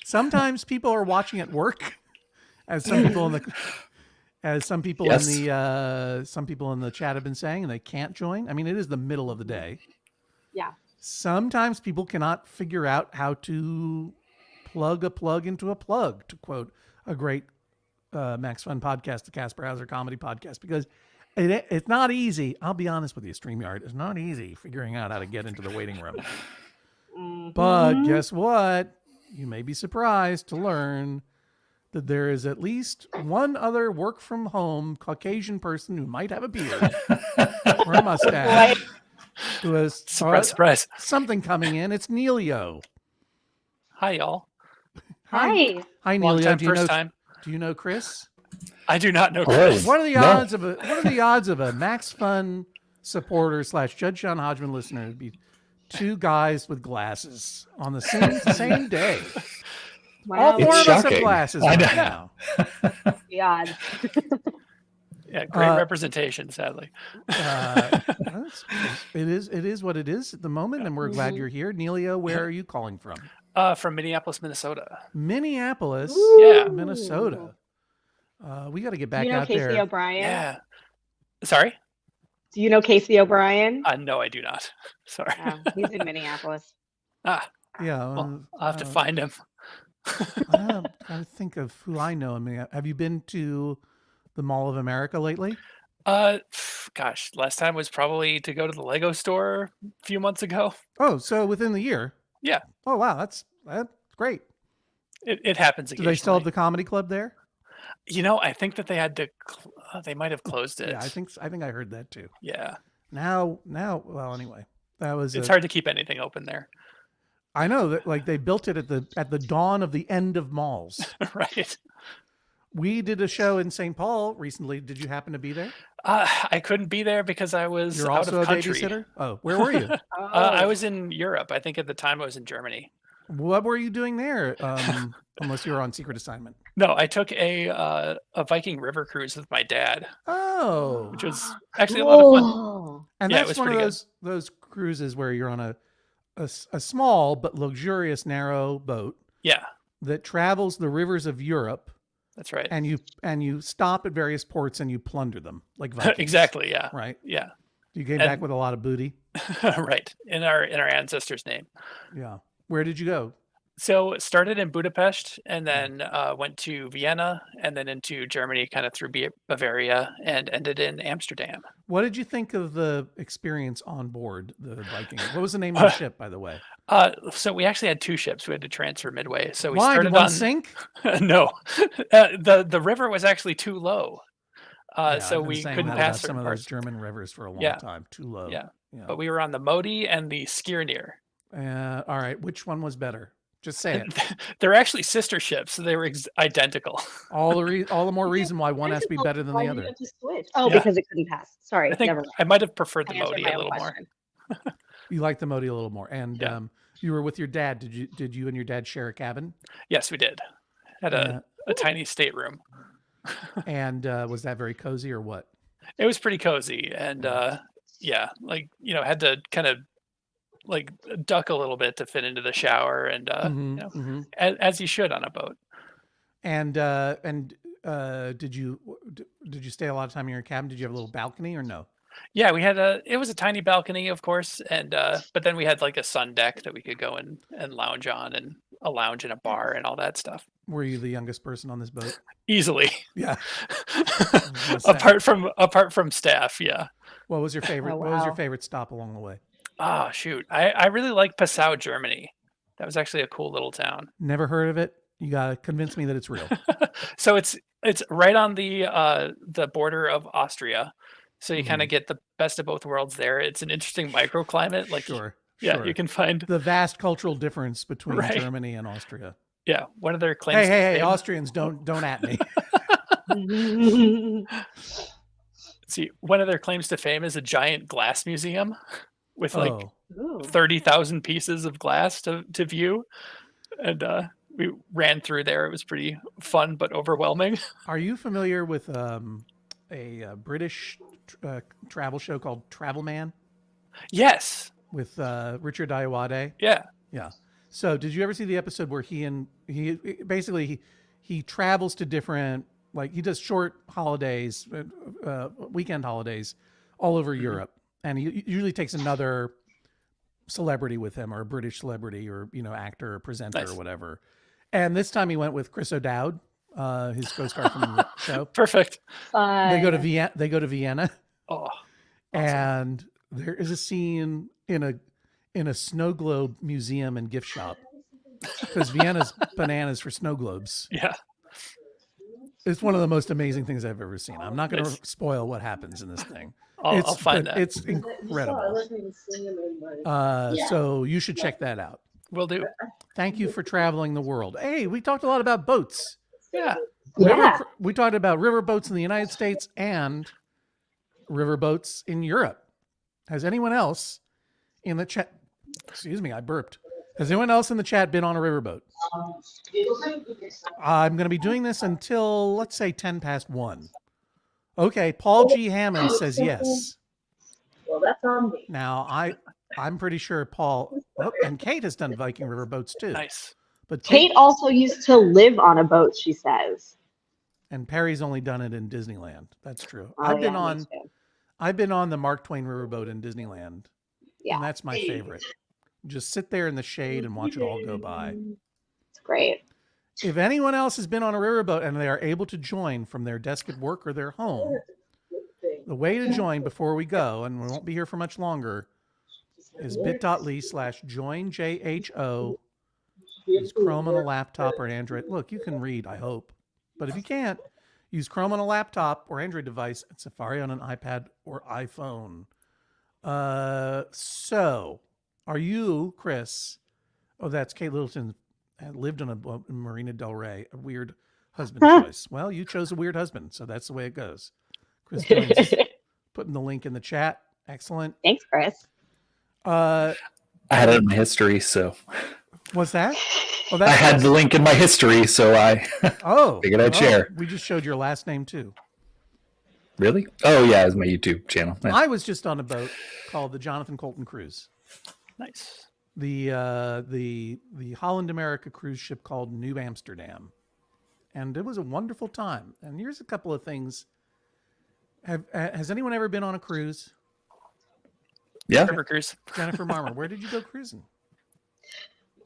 Sometimes people are watching at work, as some people in the chat have been saying, and they can't join. It is the middle of the day. Yeah. Sometimes people cannot figure out how to plug a plug into a plug, to quote a great Max Fun podcast, the Casper Hauser comedy podcast, because it's not easy. I'll be honest with you, StreamYard, it's not easy figuring out how to get into the waiting room. Mm-hmm. But guess what? You may be surprised to learn that there is at least one other work from home Caucasian person who might have a beard or a mustache who has surprise. Something coming in. It's Neilio. Hi, y'all. Hi, Neilio. Do you know Chris? I do not know Chris. What are the odds of a Max Fun supporter / Judge John Hodgman listener to be two guys with glasses on the same day? Wow. All four of us have glasses right now. Yeah. Yeah, great representation, sadly. It is what it is at the moment, and we're glad you're here. Neilio, where are you calling from? From Minneapolis, Minnesota. Minneapolis? Yeah. Minnesota. We got to get back out Casey there. O'Brien? Yeah. Sorry? Do you know Casey O'Brien? No, I do not. Sorry. He's in Minneapolis. Yeah. Well, I'll have to find him. I think of who I know. Have you been to the Mall of America lately? Gosh, last time was probably to go to the Lego store a few months ago. Oh, so within the year. Yeah. Oh, wow. That's great. It happens Do occasionally. they still have the comedy club there? I think that they had to. They might have closed it. Yeah, I think I heard that too. Yeah. Now, well, anyway, that was. It's hard to keep anything open there. I know that, like, they built it at the dawn of the end of malls. Right. We did a show in St. Paul recently. Did you happen to be there? I couldn't be there because I was You're out also of a country. babysitter? Oh, where were you? I was in Europe. I think at the time I was in Germany. What were you doing there? Unless you were on secret assignment. No, I took a Viking river cruise with my dad, Oh, which was actually a lot of fun. Oh. and Yeah, it that's was one of pretty those cruises where you're on a small but luxurious narrow boat Yeah, that travels the rivers of Europe, that's right. and you stop at various ports and you plunder them like Vikings. Exactly. Yeah. Right. Yeah. You came back with a lot of booty. Right. In our ancestors' name. Yeah. Where did you go? So started in Budapest and then went to Vienna and then into Germany, kind of through Bavaria, and ended in Amsterdam. What did you think of the experience on board the Viking? What was the name of the ship, by the way? So we actually had two ships. We had to transfer midway. So we Why started did one on sink? No, the river was actually too low. Yeah, So I've been we saying couldn't that pass about some certain of parts. those German rivers for a long Yeah. time. Too low. Yeah. Yeah. But we were on the Modi and the Skirnir. All right. Which one was better? Just say it. They're actually sister ships, so they were identical. All the more reason why one has to be better than Why the did you other. have to switch? Oh, Yeah. because it couldn't pass. Sorry, I think never mind. I might have preferred the I answered Modi my a own little more. question. You like the Modi a little more. And Yeah. you were with your dad. Did you and your dad share a cabin? Yes, we did. Had a tiny stateroom. And was that very cozy or what? It was pretty cozy, and yeah, like had to kind of like duck a little bit to fit into the shower, and as you should on a boat. And did you stay a lot of time in your cabin? Did you have a little balcony or no? Yeah, we had it was a tiny balcony, of course, and but then we had like a sun deck that we could go and lounge on, and a lounge in a bar and all that stuff. Were you the youngest person on this boat? Easily. Yeah. apart from staff, yeah. What was your favorite? Oh, What was your wow. favorite stop along the way? Oh shoot, I really like Passau, Germany. That was actually a cool little town. Never heard of it. You gotta convince me that it's real. So it's right on the border of Austria. So you kind of get the best of both worlds there. It's an interesting microclimate. Like Sure. yeah, you can find the vast cultural difference between Right. Germany and Austria. yeah, one of their claims. Hey, to fame- Austrians, don't at me. See, one of their claims to fame is a giant glass museum with like Oh, Ooh. 30,000 pieces of glass to view. And we ran through there. It was pretty fun but overwhelming. are you familiar with a British travel show called Travel Man Yes. with Richard Ayoade? Yeah. Yeah. So, did you ever see the episode where he basically travels to different, like, he does short holidays, weekend holidays all over Europe, and he usually takes another celebrity with him, or a British celebrity, or actor or presenter Nice. or whatever. And this time he went with Chris O'Dowd, his co-star from the show. Perfect. Fun. They go to Vienna, Oh, and there is a scene in a snow globe museum and gift shop, because Vienna's bananas for snow globes. yeah. It's one of the most amazing things I've ever seen. I'm not going to Nice. spoil what happens in this thing. I'll find that. It's incredible. So you should check that out. Will do. Thank you for traveling the world. Hey, we talked a lot about boats. Yeah. Yeah. We talked about river boats in the United States and river boats in Europe. Has anyone else in the chat? Excuse me, I burped. Has anyone else in the chat been on a riverboat? I'm going to be doing this until, let's say, 10 past 1. Okay, Paul G. Hammond says yes. Well, that's on me. Now, I'm pretty sure Paul, and Kate has done Viking river boats too. Nice. But Kate also used to live on a boat, she says. And Perry's only done it in Disneyland. That's true. Oh, I've yeah, me too. been on the Mark Twain riverboat in Disneyland. Yeah. And that's my favorite. Just sit there in the shade and watch it all go by. It's great. If anyone else has been on a riverboat and they are able to join from their desk at work or their home, the way to join before we go, and we won't be here for much longer, is bit.ly/join JHO. Use Chrome on a laptop or an Android. Look, you can read, I hope. But if you can't, use Chrome on a laptop or Android device and Safari on an iPad or iPhone. So, are you, Chris? Oh, that's Kate Littleton. Lived on a boat in Marina Del Rey. A weird husband choice. Well, you chose a weird husband, so that's the way it goes. Chris Jones is putting the link in the chat. Excellent. Thanks, Chris. I had it in my history, so. What's that? Oh, I had nice. the link in my history, so I figured I'd share. We just showed your last name too. Really? Oh yeah, it's my YouTube channel. Yeah. I was just on a boat called the Jonathan Colton Cruise. Nice. The Holland America cruise ship called New Amsterdam, and it was a wonderful time. And here's a couple of things. Has anyone ever been on a cruise? Yeah. River cruise. Jennifer Marmer, where did you go cruising?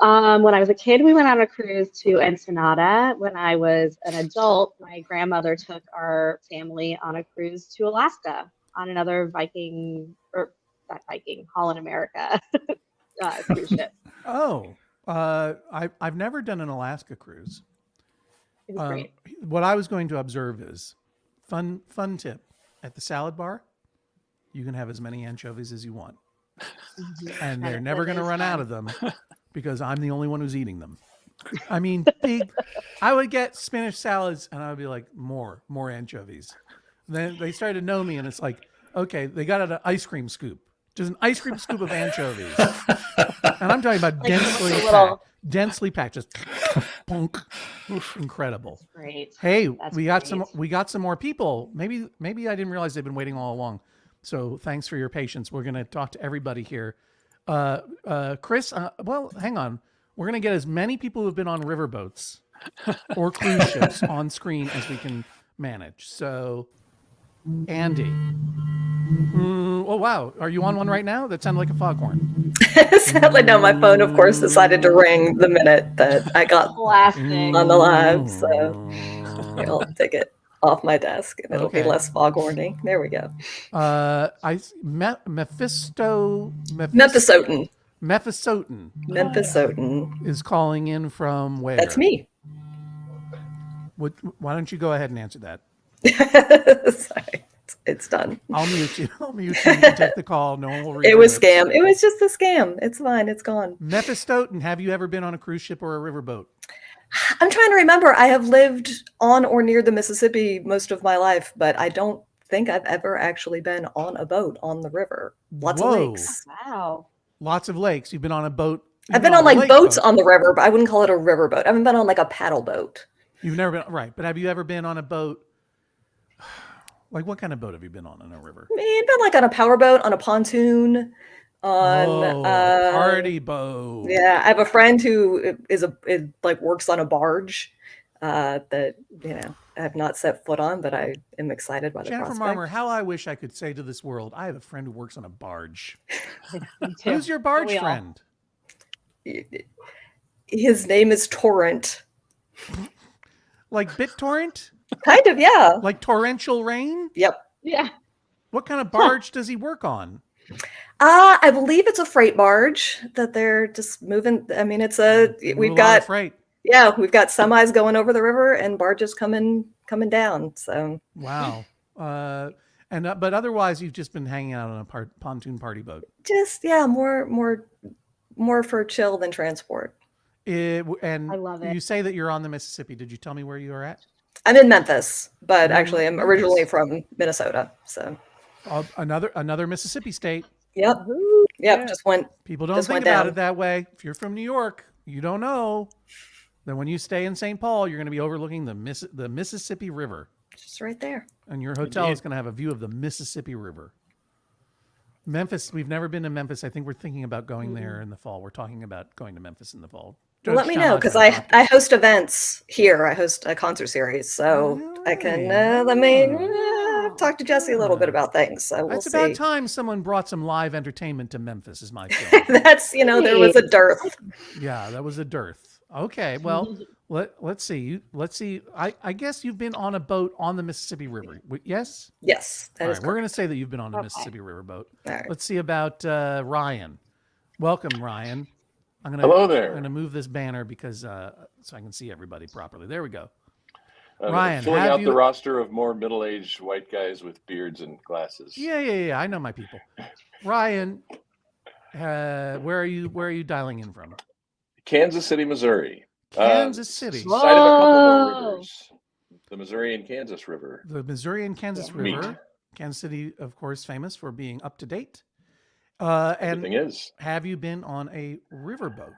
When I was a kid, we went on a cruise to Ensenada. When I was an adult, my grandmother took our family on a cruise to Alaska on another Holland America cruise ship. Oh, I've never done an Alaska cruise. It was great. What I was going to observe is fun tip at the salad bar. You can have as many anchovies as you want, and they're never going to run out of them because I'm the only one who's eating them. I mean, I would get Spanish salads, and I would be like, more anchovies. Then they started to know me, and it's like, okay, they got an ice cream scoop. Just an ice cream scoop of anchovies. And I'm talking about densely packed, just punk. Incredible. That's great. Hey, That's we got great. some more people. Maybe I didn't realize they've been waiting all along. So thanks for your patience. We're going to talk to everybody here. Chris, well, hang on. We're going to get as many people who have been on riverboats or cruise ships on screen as we can manage. So, Andy. Oh, wow. Are you on one right now? That sounded like a foghorn. Sadly, no. My phone, of course, decided to ring the minute that I got on the live. So I'll take it off my desk and it'll be less foghorny. There we go. Mephistoten is calling in from where? That's me. Why don't you go ahead and answer that? Sorry. It's done. I'll mute you. You can take the call. No one will read it. It was scam. It was just a scam. It's fine. It's gone. Mephistoten, have you ever been on a cruise ship or a riverboat? I'm trying to remember. I have lived on or near the Mississippi most of my life, but I don't think I've ever actually been on a boat on the river. Lots of lakes. Wow. Lots of lakes. You've been on a boat. I've been on like boats on the river, but I wouldn't call it a river boat. I haven't been on like a paddle boat. You've never been, right. But have you ever been on a boat? Like, what kind of boat have you been on in a river? I've been like on a power boat, on a pontoon, on party boat. Yeah, I have a friend who works on a barge that I have not set foot on, but I am excited by the Jennifer prospect. Marmer, how I wish I could say to this world, I have a friend who works on a barge. Who's your barge friend? His name is Torrent. Like BitTorrent? Kind of, yeah. Like torrential rain? Yep. Yeah. What kind of barge does he work on? I believe it's a freight barge that they're just moving. I mean, we've got freight. Yeah, we've got semis going over the river and barges coming down. So wow. But otherwise, you've just been hanging out on a pontoon party boat. Just more for chill than transport. And I love it. You say that you're on the Mississippi. Did you tell me where you are at? I'm in Memphis, but actually I'm originally from Minnesota. So another Mississippi state. Yep. Yeah. Just went. People don't think about it that way. If you're from New York, you don't know. Then when you stay in St. Paul, you're going to be overlooking the Mississippi River. Just right there. And your hotel is going to have a view of the Mississippi River. Memphis, we've never been to Memphis. I think we're thinking about going there in the fall. We're talking about going to Memphis in the fall. Well, let me know, because I host events here. I host a concert series, so I can let me talk to Jesse a little bit about things. So it's about time someone brought some live entertainment to Memphis, is my feeling. That's there was a dearth. Yeah, that was a dearth. Okay, well, Let's see. I guess you've been on a boat on the Mississippi River. Yes? Yes, that All is right, we're going to correct. say that you've been on a Okay. Mississippi River boat. All right. Let's see about Ryan. Welcome, Ryan. Hello there. I'm going to move this banner because so I can see everybody properly. There we go. I'm Ryan, filling have out you- the roster of more middle-aged white guys with beards and glasses. Yeah. I know my people. Ryan, where are you dialing in from? Kansas City, Missouri. Kansas City. Side of a couple more rivers. The Missouri and Kansas River. The Missouri and Kansas Meet. River. Kansas City, of course, famous for being up to date. Everything is. Have you been on a riverboat?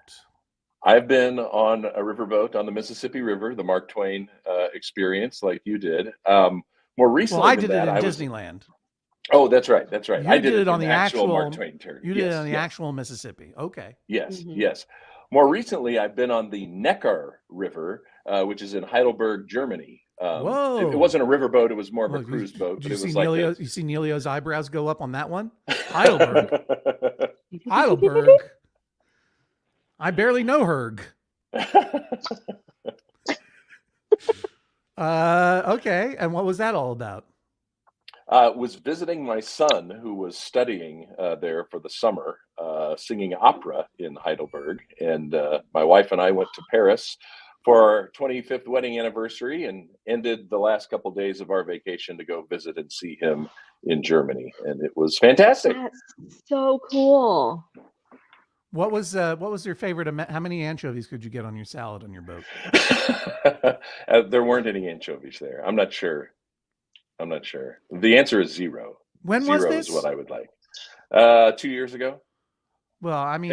I've been on a riverboat on the Mississippi River, the Mark Twain experience, like you did. More recently, Well, I did than it in that, Disneyland. Oh, that's right. That's right. You I did it on in the actual Mark Twain turn. You did it on the actual Mississippi. Okay. Yes, yes. More recently, I've been on the Neckar River, which is in Heidelberg, Germany. Whoa! It wasn't a riverboat; it was more of a cruise boat. Did But you it see was Neilio? like You see Neilio's eyebrows go up on that one? Heidelberg. Heidelberg. I barely know Herg. Okay. And what was that all about? Was visiting my son, who was studying there for the summer, singing opera in Heidelberg, and my wife and I went to Paris for our 25th wedding anniversary, and ended the last couple of days of our vacation to go visit and see him in Germany, and it was fantastic. That's so cool. What was your favorite? How many anchovies could you get on your salad on your boat? There weren't any anchovies there. I'm not sure. The answer is 0. When zero was this? is what I would like. 2 years ago. Well, I mean,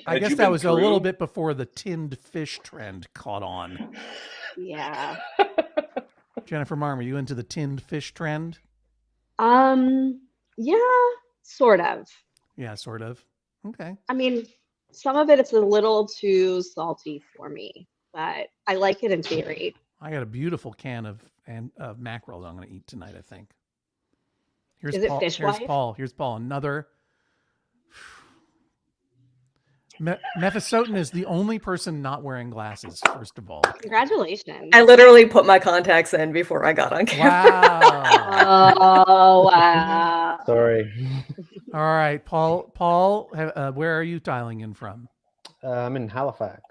I guess that was a little bit before the tinned fish trend caught on. Yeah. Jennifer Marm, are you into the tinned fish trend? Yeah, sort of. Yeah, sort of. Okay. I mean, some of it's a little too salty for me, but I like it in theory. I got a beautiful can of mackerel that I'm going to eat tonight, I think. Is it Fish Here's Wife? Paul. Here's Paul. Another. Mephistoten is the only person not wearing glasses, first of all. Congratulations. I literally put my contacts in before I got on camera. Wow. Oh, wow. Sorry. All right, Paul, where are you dialing in from? I'm in Halifax.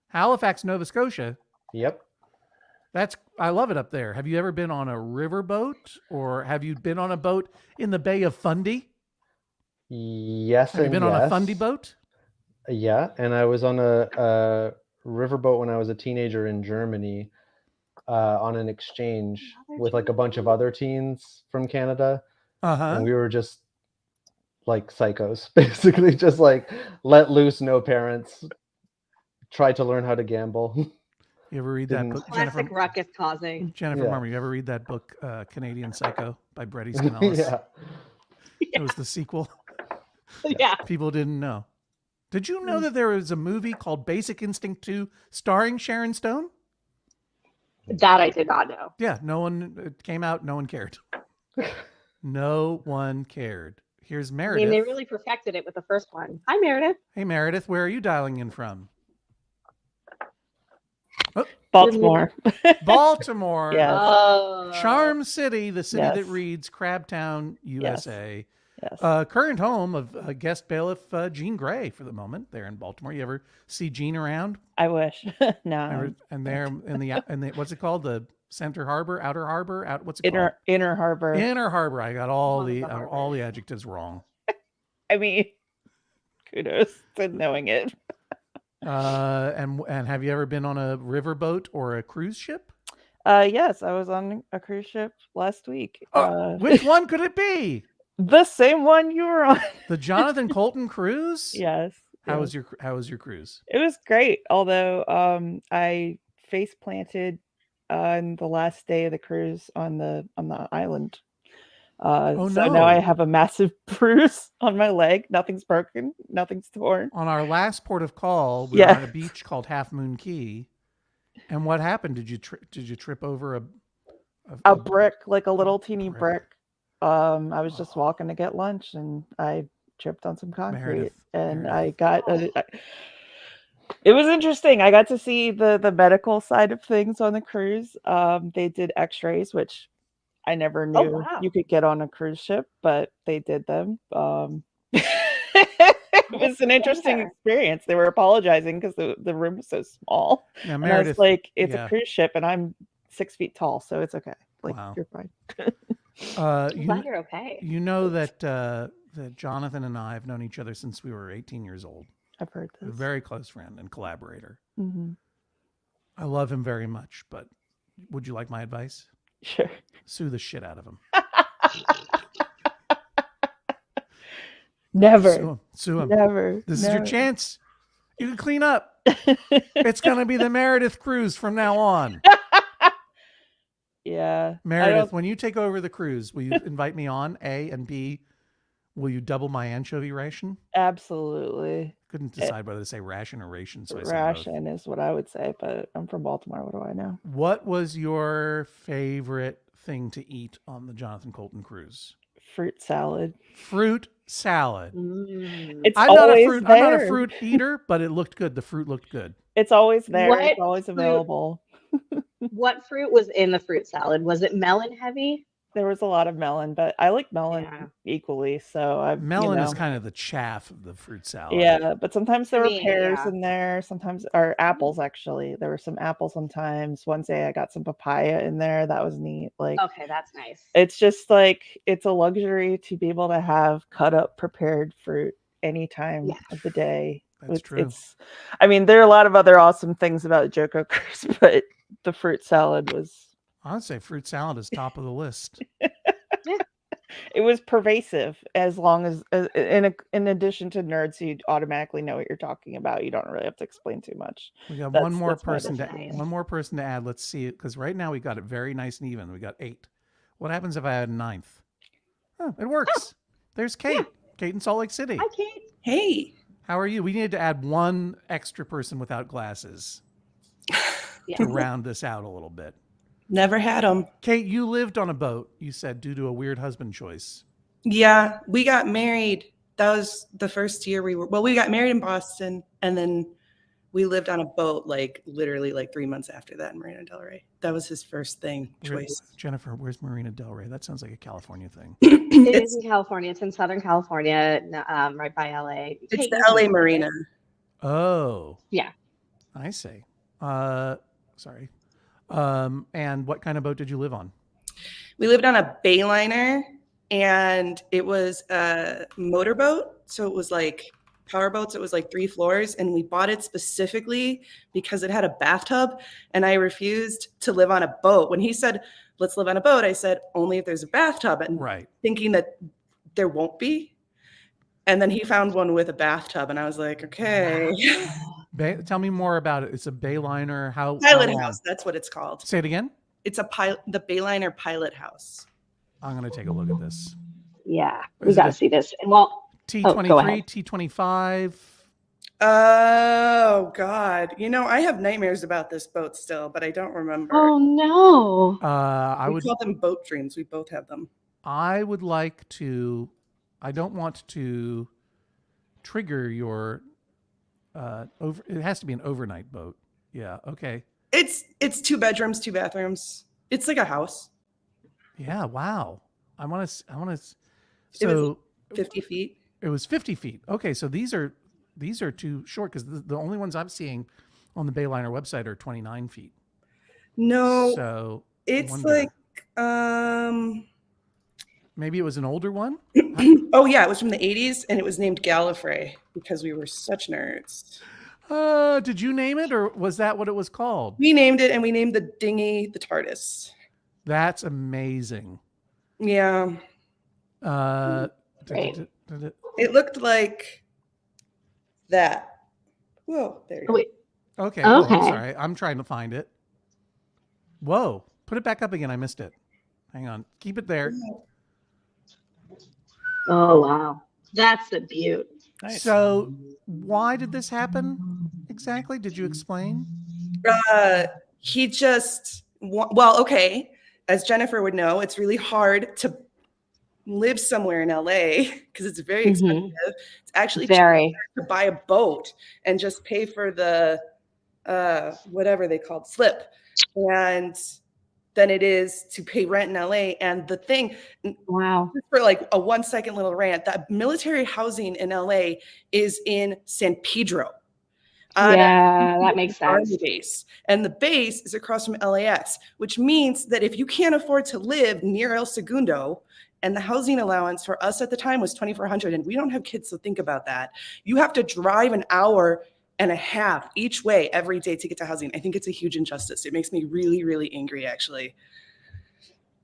Halifax, Nova Scotia. Yep. I love it up there. Have you ever been on a riverboat, or have you been on a boat in the Bay of Fundy? Yes. Have you been on a Fundy boat? Yeah, and I was on a riverboat when I was a teenager in Germany on an exchange with like a bunch of other teens from Canada. And we were just like psychos, basically, just like let loose, no parents, try to learn how to gamble. You ever read that book? Classic ruckus causing. Jennifer Marmor, you ever read that book, Canadian Psycho by Bret Easton Ellis? Yeah. It was the sequel. Yeah. People didn't know. Did you know that there was a movie called Basic Instinct 2 starring Sharon Stone? That I did not know. Yeah, it came out, no one cared. No one cared. Here's I Meredith. mean, they really perfected it with the first one. Hi, Meredith. Hey, Meredith, where are you dialing in from? Oh. Baltimore. Baltimore. Yes. Oh. Charm City, the city Yes. that reads Crabtown, USA. Yes. Current home of guest bailiff Jean Grey for the moment there in Baltimore. You ever see Jean around? I wish. No. And there in the what's it called? The Center Harbor, Outer Harbor, what's it called? Inner Harbor. Inner Harbor. I got all the adjectives wrong. I mean, kudos to knowing it. And have you ever been on a riverboat or a cruise ship? Yes, I was on a cruise ship last week. Which one could it be? The same one you were on. The Jonathan Colton cruise? Yes. How was your cruise? It was great, although I face planted on the last day of the cruise on the island. So now I have a massive bruise on my leg. Nothing's broken. Nothing's torn. On our last port of call, we were on a beach called Half Moon Key. And what happened? Did you trip over a brick, like a little teeny brick? I was just walking to get lunch and I tripped on some concrete. Meredith. I got It was interesting. I got to see the medical side of things on the cruise. They did X-rays, which I never knew you could get on a cruise ship, but they did them. It was an interesting experience. They were apologizing because the room was so small. Yeah, and Meredith, I was like, it's a cruise ship, and I'm 6 feet tall, so it's okay. Like, you're fine. I'm glad you're okay. You know that that Jonathan and I have known each other since we were 18 years old. I've heard this. A very close friend and collaborator. Mm-hmm. I love him very much, but would you like my advice? Sure. Sue the shit out of him. Never. Sue him. Never. This is your chance. You can clean up. It's going to be the Meredith cruise from now on. Yeah. Meredith, when you take over the cruise, will you invite me on? A, and B, will you double my anchovy ration? Absolutely. Couldn't decide whether to say ration or ration. So ration is what I would say, but I'm from Baltimore. What do I know? What was your favorite thing to eat on the Jonathan Colton cruise? Fruit salad. Fruit salad. It's I'm not a fruit eater, but it looked good. The fruit looked good. It's always there. It's always available. What fruit was in the fruit salad? Was it melon heavy? There was a lot of melon, but I like melon equally. So melon is kind of the chaff of the fruit salad. Yeah, but sometimes there were pears in there. Sometimes, or apples actually. There were some apples sometimes. One day I got some papaya in there. That was neat. Like, okay, that's nice. It's just like it's a luxury to be able to have cut up prepared fruit any time of the day. That's true. I mean, there are a lot of other awesome things about JJHO cruise, but the fruit salad was. I'd say fruit salad is top of the list. It was pervasive, as long as in addition to nerds, you automatically know what you're talking about. You don't really have to explain too much. We got one more person to add. Let's see it, because right now we got it very nice and even. We got 8. What happens if I add a 9th? Oh, it works. There's Kate. Yeah. Kate in Salt Lake City. Hi, Kate. Hey. How are you? We needed to add one extra person without glasses to round this out a little bit. Never had them. Kate, you lived on a boat, you said, due to a weird husband choice. Yeah, we got married. That was the first year we got married in Boston, and then we lived on a boat literally 3 months after that in Marina Del Rey. That was his first choice. Jennifer, where's Marina Del Rey? That sounds like a California thing. It is in California. It's in Southern California, right by LA. It's the LA Marina. Oh. Yeah. I see. Sorry. And what kind of boat did you live on? We lived on a Bayliner, and it was a motorboat. So it was like power boats. It was 3 floors, and we bought it specifically because it had a bathtub, and I refused to live on a boat. When he said, let's live on a boat, I said, only if there's a bathtub, and thinking that there won't be. And then he found one with a bathtub, and I was like, okay. Tell me more about it. It's a Bayliner. Pilot house. That's what it's called. Say it again. It's the Bayliner pilot house. I'm going to take a look at this. Yeah, we got to see this. And T23, T25. Oh God! I have nightmares about this boat still, but I don't remember. Oh no! We call them boat dreams. We both have them. I would like to. I don't want to trigger your. It has to be an overnight boat. Yeah. Okay. It's 2 bedrooms, 2 bathrooms. It's like a house. Yeah. Wow. I want to. So it was 50 feet. It was 50 feet. Okay. So these are too short, because the only ones I'm seeing on the Bayliner website are 29 feet. No. So it's maybe it was an older one. Oh yeah, it was from the 80s, and it was named Gallifrey because we were such nerds. Did you name it, or was that what it was called? We named it, and we named the dinghy the TARDIS. That's amazing. Yeah. It looked like that. Whoa, there you go. Wait. Okay. Oh, I'm sorry. I'm trying to find it. Whoa. Put it back up again. I missed it. Hang on. Keep it there. Oh, wow. That's a beaut. Nice. So why did this happen exactly? Did you explain? He just, well, okay. As Jennifer would know, it's really hard to live somewhere in LA because it's very expensive, it's actually very cheaper to buy a boat and just pay for the whatever they called slip, and than it is to pay rent in LA. And the thing, wow, for like a 1 second little rant, that military housing in LA is in San Pedro. Yeah, that makes sense. Base. And the base is across from LAX, which means that if you can't afford to live near El Segundo, and the housing allowance for us at the time was $2,400, and we don't have kids, so think about that. You have to drive an hour and a half each way every day to get to housing. I think it's a huge injustice. It makes me really, really angry, actually.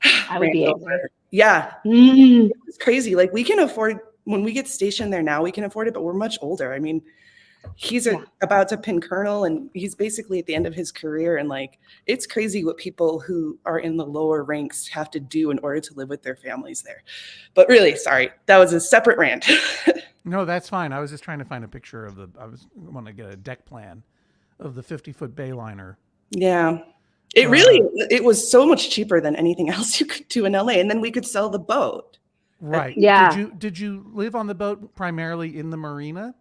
I would be angry. Yeah. It's crazy. Like, we can afford, when we get stationed there now, we can afford it, but we're much older. I mean, he's about to pin colonel, and he's basically at the end of his career. And like, it's crazy what people who are in the lower ranks have to do in order to live with their families there. But really, sorry, that was a separate rant. No, that's fine. I was just trying to find a picture of I want to get a deck plan of the 50-foot bayliner. Yeah. It was so much cheaper than anything else you could do in LA. And then we could sell the boat. Right. Yeah. Did you live on the boat primarily in the marina,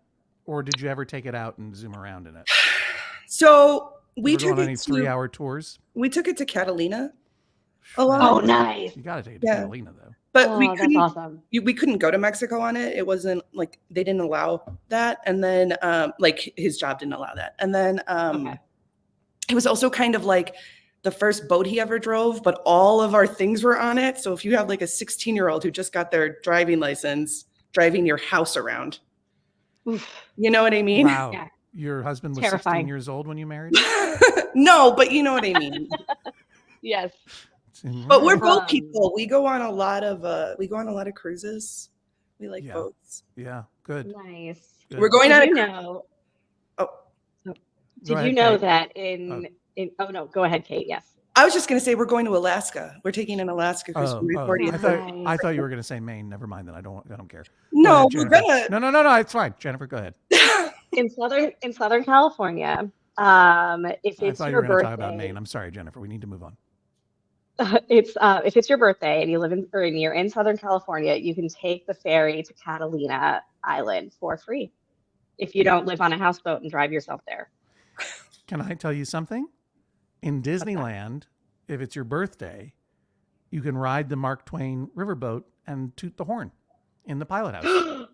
or did you ever take it out and zoom around in it? So we took it any 3-hour tours. We took it to Catalina. Oh, nice. You got to take it to Catalina though. But that's awesome. We couldn't go to Mexico on it. It wasn't like, they didn't allow that. And then like his job didn't allow that. And then it was also kind of like the first boat he ever drove, but all of our things were on it. So if you have like a 16-year-old who just got their driving license, driving your house around, you know what I mean? Wow. Yeah. Your husband was 16 years old when you married? No, but you know what I mean. Yes. But we're boat people. We go on a lot of cruises. We like boats. Yeah, good. Nice. Good. We're going on Did you know that in oh no, go ahead, Kate. Yes. I was just going to say we're going to Alaska. We're taking an Alaska cruise. I thought you were going to say Maine. Never mind. Then I don't care. No, we're gonna. No. It's fine. Jennifer, go ahead. In Southern California, if it's your birthday, talk about Maine. I'm sorry, Jennifer. We need to move on. If it's your birthday and you live you're in Southern California, you can take the ferry to Catalina Island for free if you don't live on a houseboat and drive yourself there. Can I tell you something? In Disneyland, if it's your birthday, you can ride the Mark Twain riverboat and toot the horn in the pilot house.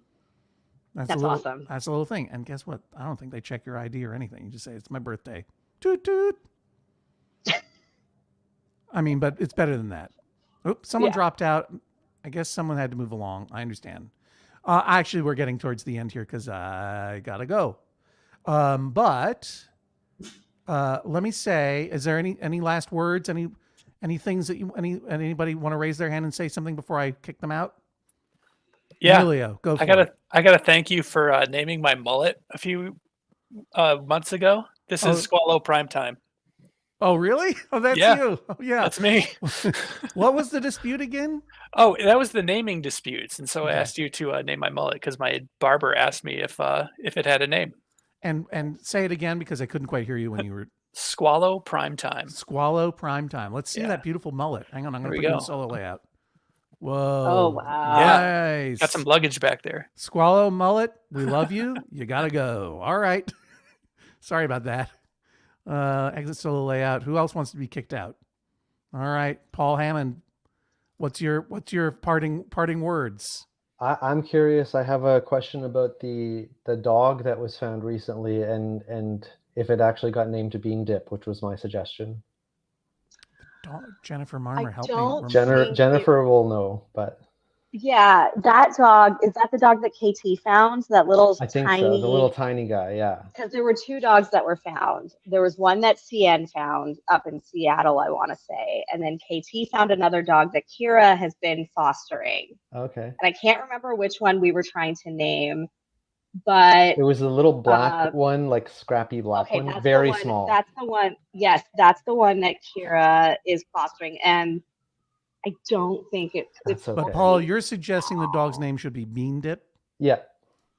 That's awesome. That's a little thing. And guess what? I don't think they check your ID or anything. You just say, it's my birthday. Toot, toot. I mean, but it's better than that. Oops, someone dropped out. I guess someone had to move along. I understand. Actually, we're getting towards the end here because I got to go. But let me say, is there any last words? Any things that anybody want to raise their hand and say something before I kick them out? Yeah, Emilio, go for it. I gotta thank you for naming my mullet a few months ago. This is Squallow Primetime. Oh, really? Oh, that's you. Oh, yeah, that's me. What was the dispute again? Oh, that was the naming disputes, and so I asked you to name my mullet because my barber asked me if it had a name. And say it again because I couldn't quite hear you when you were. Squallow Primetime. Squallow Primetime. Let's see that beautiful mullet. Hang on, I'm going to put you in solo layout. Whoa. Oh, wow. Yeah. Nice. Got some luggage back there. Squallow mullet. We love you. You got to go. All right. Sorry about that. Exit solo layout. Who else wants to be kicked out? All right. Paul Hammond, what's your parting words? I'm curious. I have a question about the dog that was found recently and if it actually got named to Bean Dip, which was my suggestion. Jennifer Marmer, help me. Jennifer will know, but yeah, that dog, is that the dog that KT found? That little I think so, the little tiny guy, yeah. Because there were 2 dogs that were found. There was one that CN found up in Seattle, I want to say, and then KT found another dog that Kira has been fostering. Okay. And I can't remember which one we were trying to name, but it was the little black one, like scrappy black one, very small. That's the one. Yes, that's the one that Kira is fostering, and I don't think it's okay. But Paul, you're suggesting the dog's name should be Bean Dip? Yeah.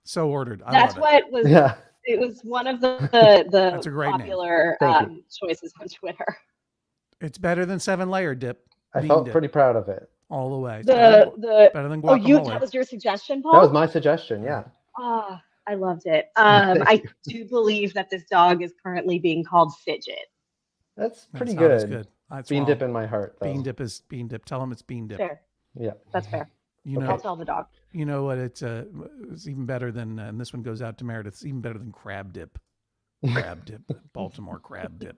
So ordered. That's what was. Yeah. It was one of the That's a great popular choices on Twitter. It's better than 7-layer dip. I felt pretty proud of it. all the way. Better than guacamole. That was your suggestion, Paul? That was my suggestion. Yeah. I loved it. I do believe that this dog is currently being called Fidget. That's pretty good. That's bean wrong. dip in my heart, though. Bean dip is bean dip. Tell him it's bean dip. Fair. Yeah. That's fair. I'll tell the dog. You know what? It's even better than, and this one goes out to Meredith. It's even better than crab dip. Crab dip. Baltimore crab dip.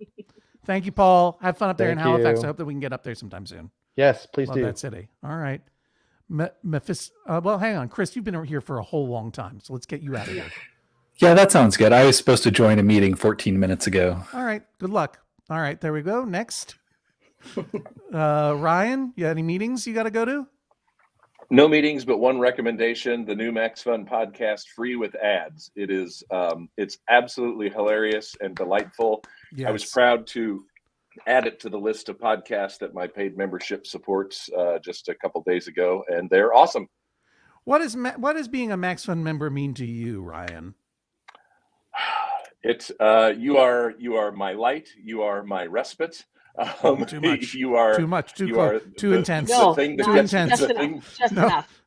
Thank you, Paul. Have fun up there in Halifax. I hope that we can get up there sometime soon. Yes, please Love do. that city. All right. Well, hang on, Chris. You've been here for a whole long time, so let's get you out of here. Yeah, that sounds good. I was supposed to join a meeting 14 minutes ago. All right. Good luck. All right. There we go. Next. Ryan, you got any meetings you got to go to? No meetings, but one recommendation: the new Max Fun podcast, free with ads. It is, it's absolutely hilarious and delightful. Yes. I was proud to add it to the list of podcasts that my paid membership supports just a couple days ago, and they're awesome. What does being a Max Fun member mean to you, Ryan? It's you are my light. You are my respite. Too much. You are too much. Too intense. No, too intense.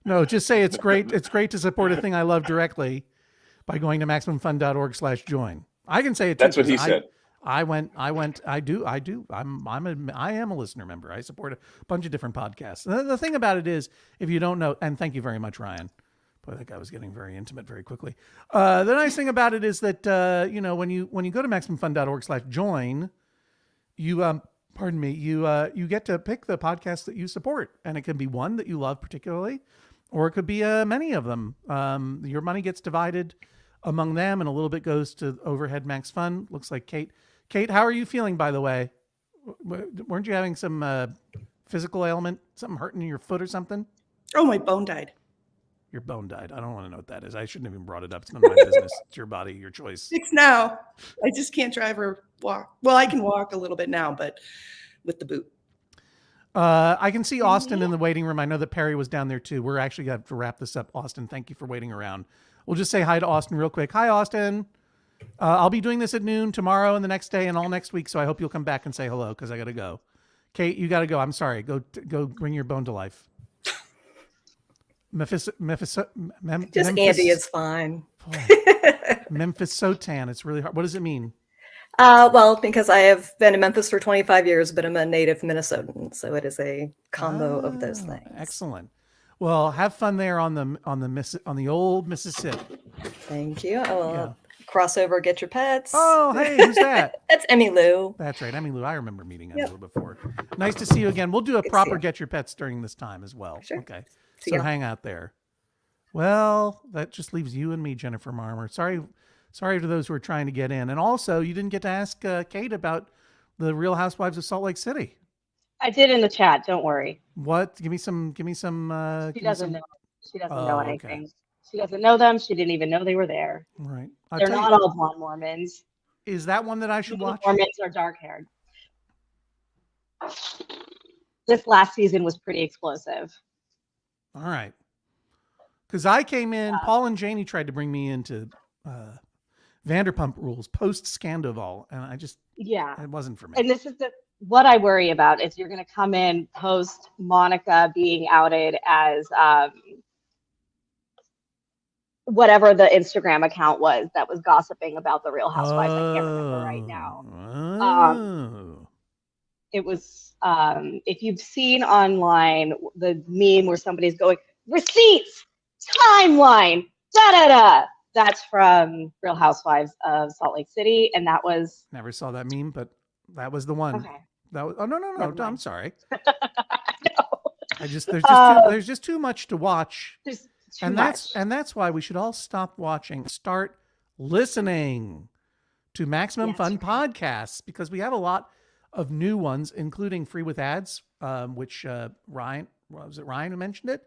No, just say it's great. It's great to support a thing I love directly by going to MaximumFun.org/join. I can say it too. That's what he said. I do. I am a listener member. I support a bunch of different podcasts. And the thing about it is, if you don't know, and thank you very much, Ryan. Boy, that guy was getting very intimate very quickly. The nice thing about it is that when you go to MaximumFun.org/join, you get to pick the podcast that you support, and it can be one that you love particularly, or it could be many of them. Your money gets divided among them, and a little bit goes to Overhead Max Fun. Looks like Kate. Kate, how are you feeling, by the way? Weren't you having some physical ailment, something hurting in your foot or something? Oh, my bone died. Your bone died. I don't want to know what that is. I shouldn't have even brought it up. It's none of my business. It's your body, your choice. Fixed now. I just can't drive or walk. Well, I can walk a little bit now, but with the boot. I can see Austin in the waiting room. I know that Perry was down there too. We're actually going to have to wrap this up. Austin, thank you for waiting around. We'll just say hi to Austin real quick. Hi, Austin. I'll be doing this at noon tomorrow and the next day and all next week. So I hope you'll come back and say hello because I got to go. Kate, you got to go. I'm sorry. Go bring your bone to life. Just Andy is fine. Memphis Sotan. It's really hard. What does it mean? Well, because I have been in Memphis for 25 years, but I'm a native Minnesotan, so it is a combo of those things. Excellent. Well, have fun there on the old Mississippi. Thank you. I will cross over, get your pets. Oh, hey, who's that? That's Emmy Lou. That's right, Emmy Lou. I remember meeting Emmy Lou before. Nice to see you again. We'll do a proper get your pets during this time as well. Sure. Okay. So hang out there. Well, that just leaves you and me, Jennifer Marmer. Sorry to those who are trying to get in. And also, you didn't get to ask Kate about the Real Housewives of Salt Lake City. I did in the chat. Don't worry. What? Give me some. She doesn't know. She doesn't know anything. Okay. She doesn't know them. She didn't even know they were there. Right. They're not all blonde Mormons. Is that one that I should watch? Mormons are dark haired. This last season was pretty explosive. All right. Because I came in, Paul and Janie tried to bring me into Vanderpump Rules post Scandoval, and I just it wasn't for me. And this is what I worry about is you're going to come in post Monica being outed as whatever the Instagram account was that was gossiping about the Real Housewives. I can't remember right now. It was if you've seen online the meme where somebody's going receipts, timeline, da da da. That's from Real Housewives of Salt Lake City, and that was never saw that meme, but that was the one. Okay. That was no. I'm sorry. No. There's just too much to watch. That's why we should all stop watching. Start listening to Maximum Fun podcasts because we have a lot of new ones, including Free with Ads, which Ryan who mentioned it?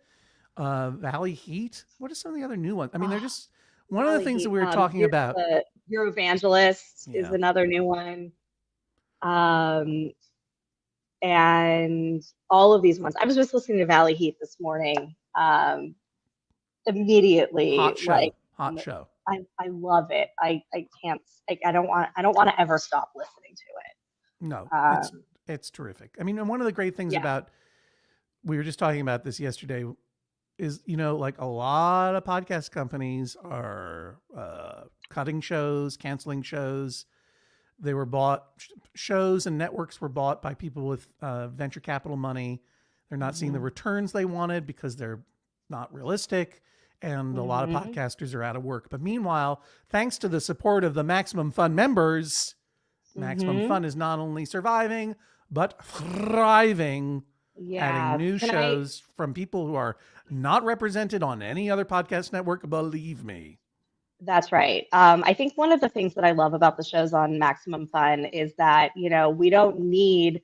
Valley Heat. What are some of the other new ones? I mean, they're just one of the things that we were talking about. Your Evangelist is another new one. And all of these ones. I was just listening to Valley Heat this morning. Immediately, hot show. I love it. I can't. I don't want to ever stop listening to it. No, it's terrific. I mean, and one of the great things about we were just talking about this yesterday, is, like a lot of podcast companies are cutting shows, canceling shows. They were bought, shows and networks were bought by people with venture capital money. They're not seeing the returns they wanted because they're not realistic. And a lot of podcasters are out of work. But meanwhile, thanks to the support of the Maximum Fun members, Maximum Fun is not only surviving, but thriving, adding new shows from people who are not represented on any other podcast network, believe me. That's right. I think one of the things that I love about the shows on Maximum Fun is that, we don't need...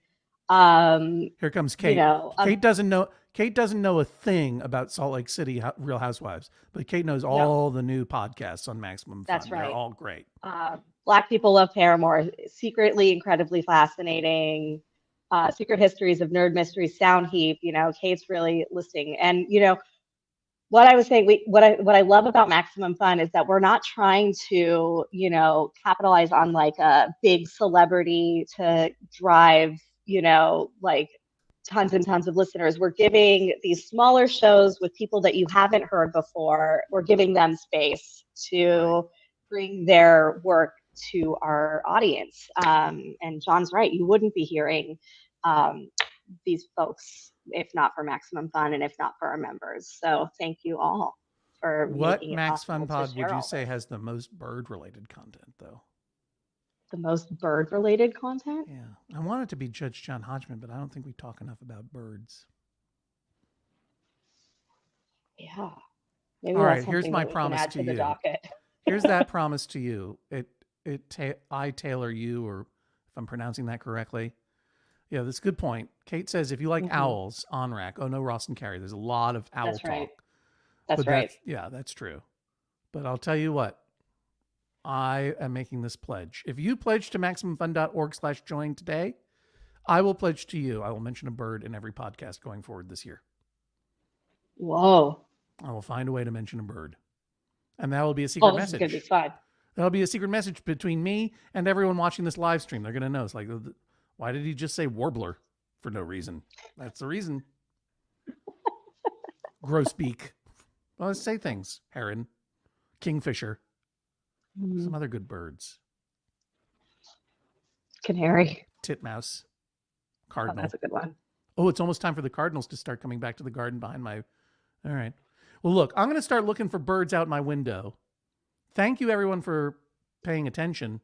Here comes Kate. Kate doesn't know a thing about Salt Lake City Real Housewives, but Kate knows all the new podcasts on Maximum Fun. That's right. They're all great. Black People Love Paramore, secretly incredibly fascinating. Secret Histories of Nerd Mysteries, Sound Heap. Kate's really listening. And what I was saying, what I love about Maximum Fun is that we're not trying to capitalize on like a big celebrity to drive like tons and tons of listeners. We're giving these smaller shows with people that you haven't heard before. We're giving them space to bring their work to our audience. And John's right. You wouldn't be hearing these folks if not for Maximum Fun and if not for our members. So thank you all for what making it Max possible Fun Pod to would share you all say this. has the most bird-related content, though? The most bird-related content? Yeah. I want it to be Judge John Hodgman, but I don't think we talk enough about birds. Yeah. Maybe all right, that's here's something my that we can promise add to to the you. docket. Here's that promise to you. I tailor you, or if I'm pronouncing that correctly. Yeah, that's a good point. Kate says if you like owls, on rack. Oh no, Ross and Carrie. There's a lot of owl That's talk. right. That's But right. that's true. But I'll tell you what. I am making this pledge. If you pledge to MaximumFun.org/join today, I will pledge to you. I will mention a bird in every podcast going forward this year. Whoa. I will find a way to mention a bird. And that will be a secret This message. is going to be fun. That'll be a secret message between me and everyone watching this live stream. They're going to know. It's like, why did he just say warbler for no reason? That's the reason. Grosbeak. Well, let's say things. Heron. Kingfisher. Some other good birds. Canary. Titmouse. Oh, Cardinal. that's a good one. Oh, it's almost time for the Cardinals to start coming back to the garden behind my... All right. Well, look, I'm going to start looking for birds out my window. Thank you, everyone, for paying attention.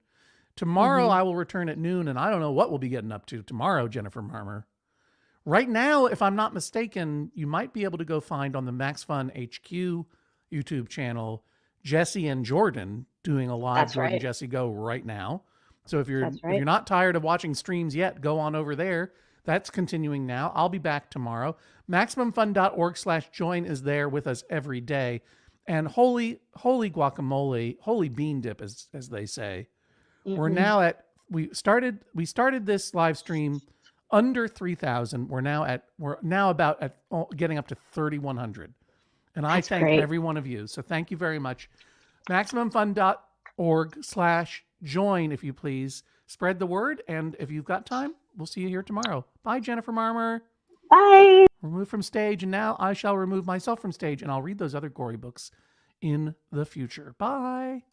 Tomorrow, I will return at noon, and I don't know what we'll be getting up to tomorrow, Jennifer Marmer. Right now, if I'm not mistaken, you might be able to go find on the Max Fun HQ YouTube channel, Jesse and Jordan doing a live Jordan Jesse Go right now. So if you're not tired of watching streams yet, go on over there. That's continuing now. I'll be back tomorrow. MaximumFun.org/join is there with us every day. And holy guacamole, holy bean dip, as they say. We're now at, we started this live stream under 3,000. We're now about at getting up to 3,100. And I thank every one of you. So thank you very much. MaximumFun.org/join, if you please. Spread the word. And if you've got time, we'll see you here tomorrow. Bye, Jennifer Marmer. Bye. Remove from stage. And now I shall remove myself from stage, and I'll read those other gory books in the future. Bye.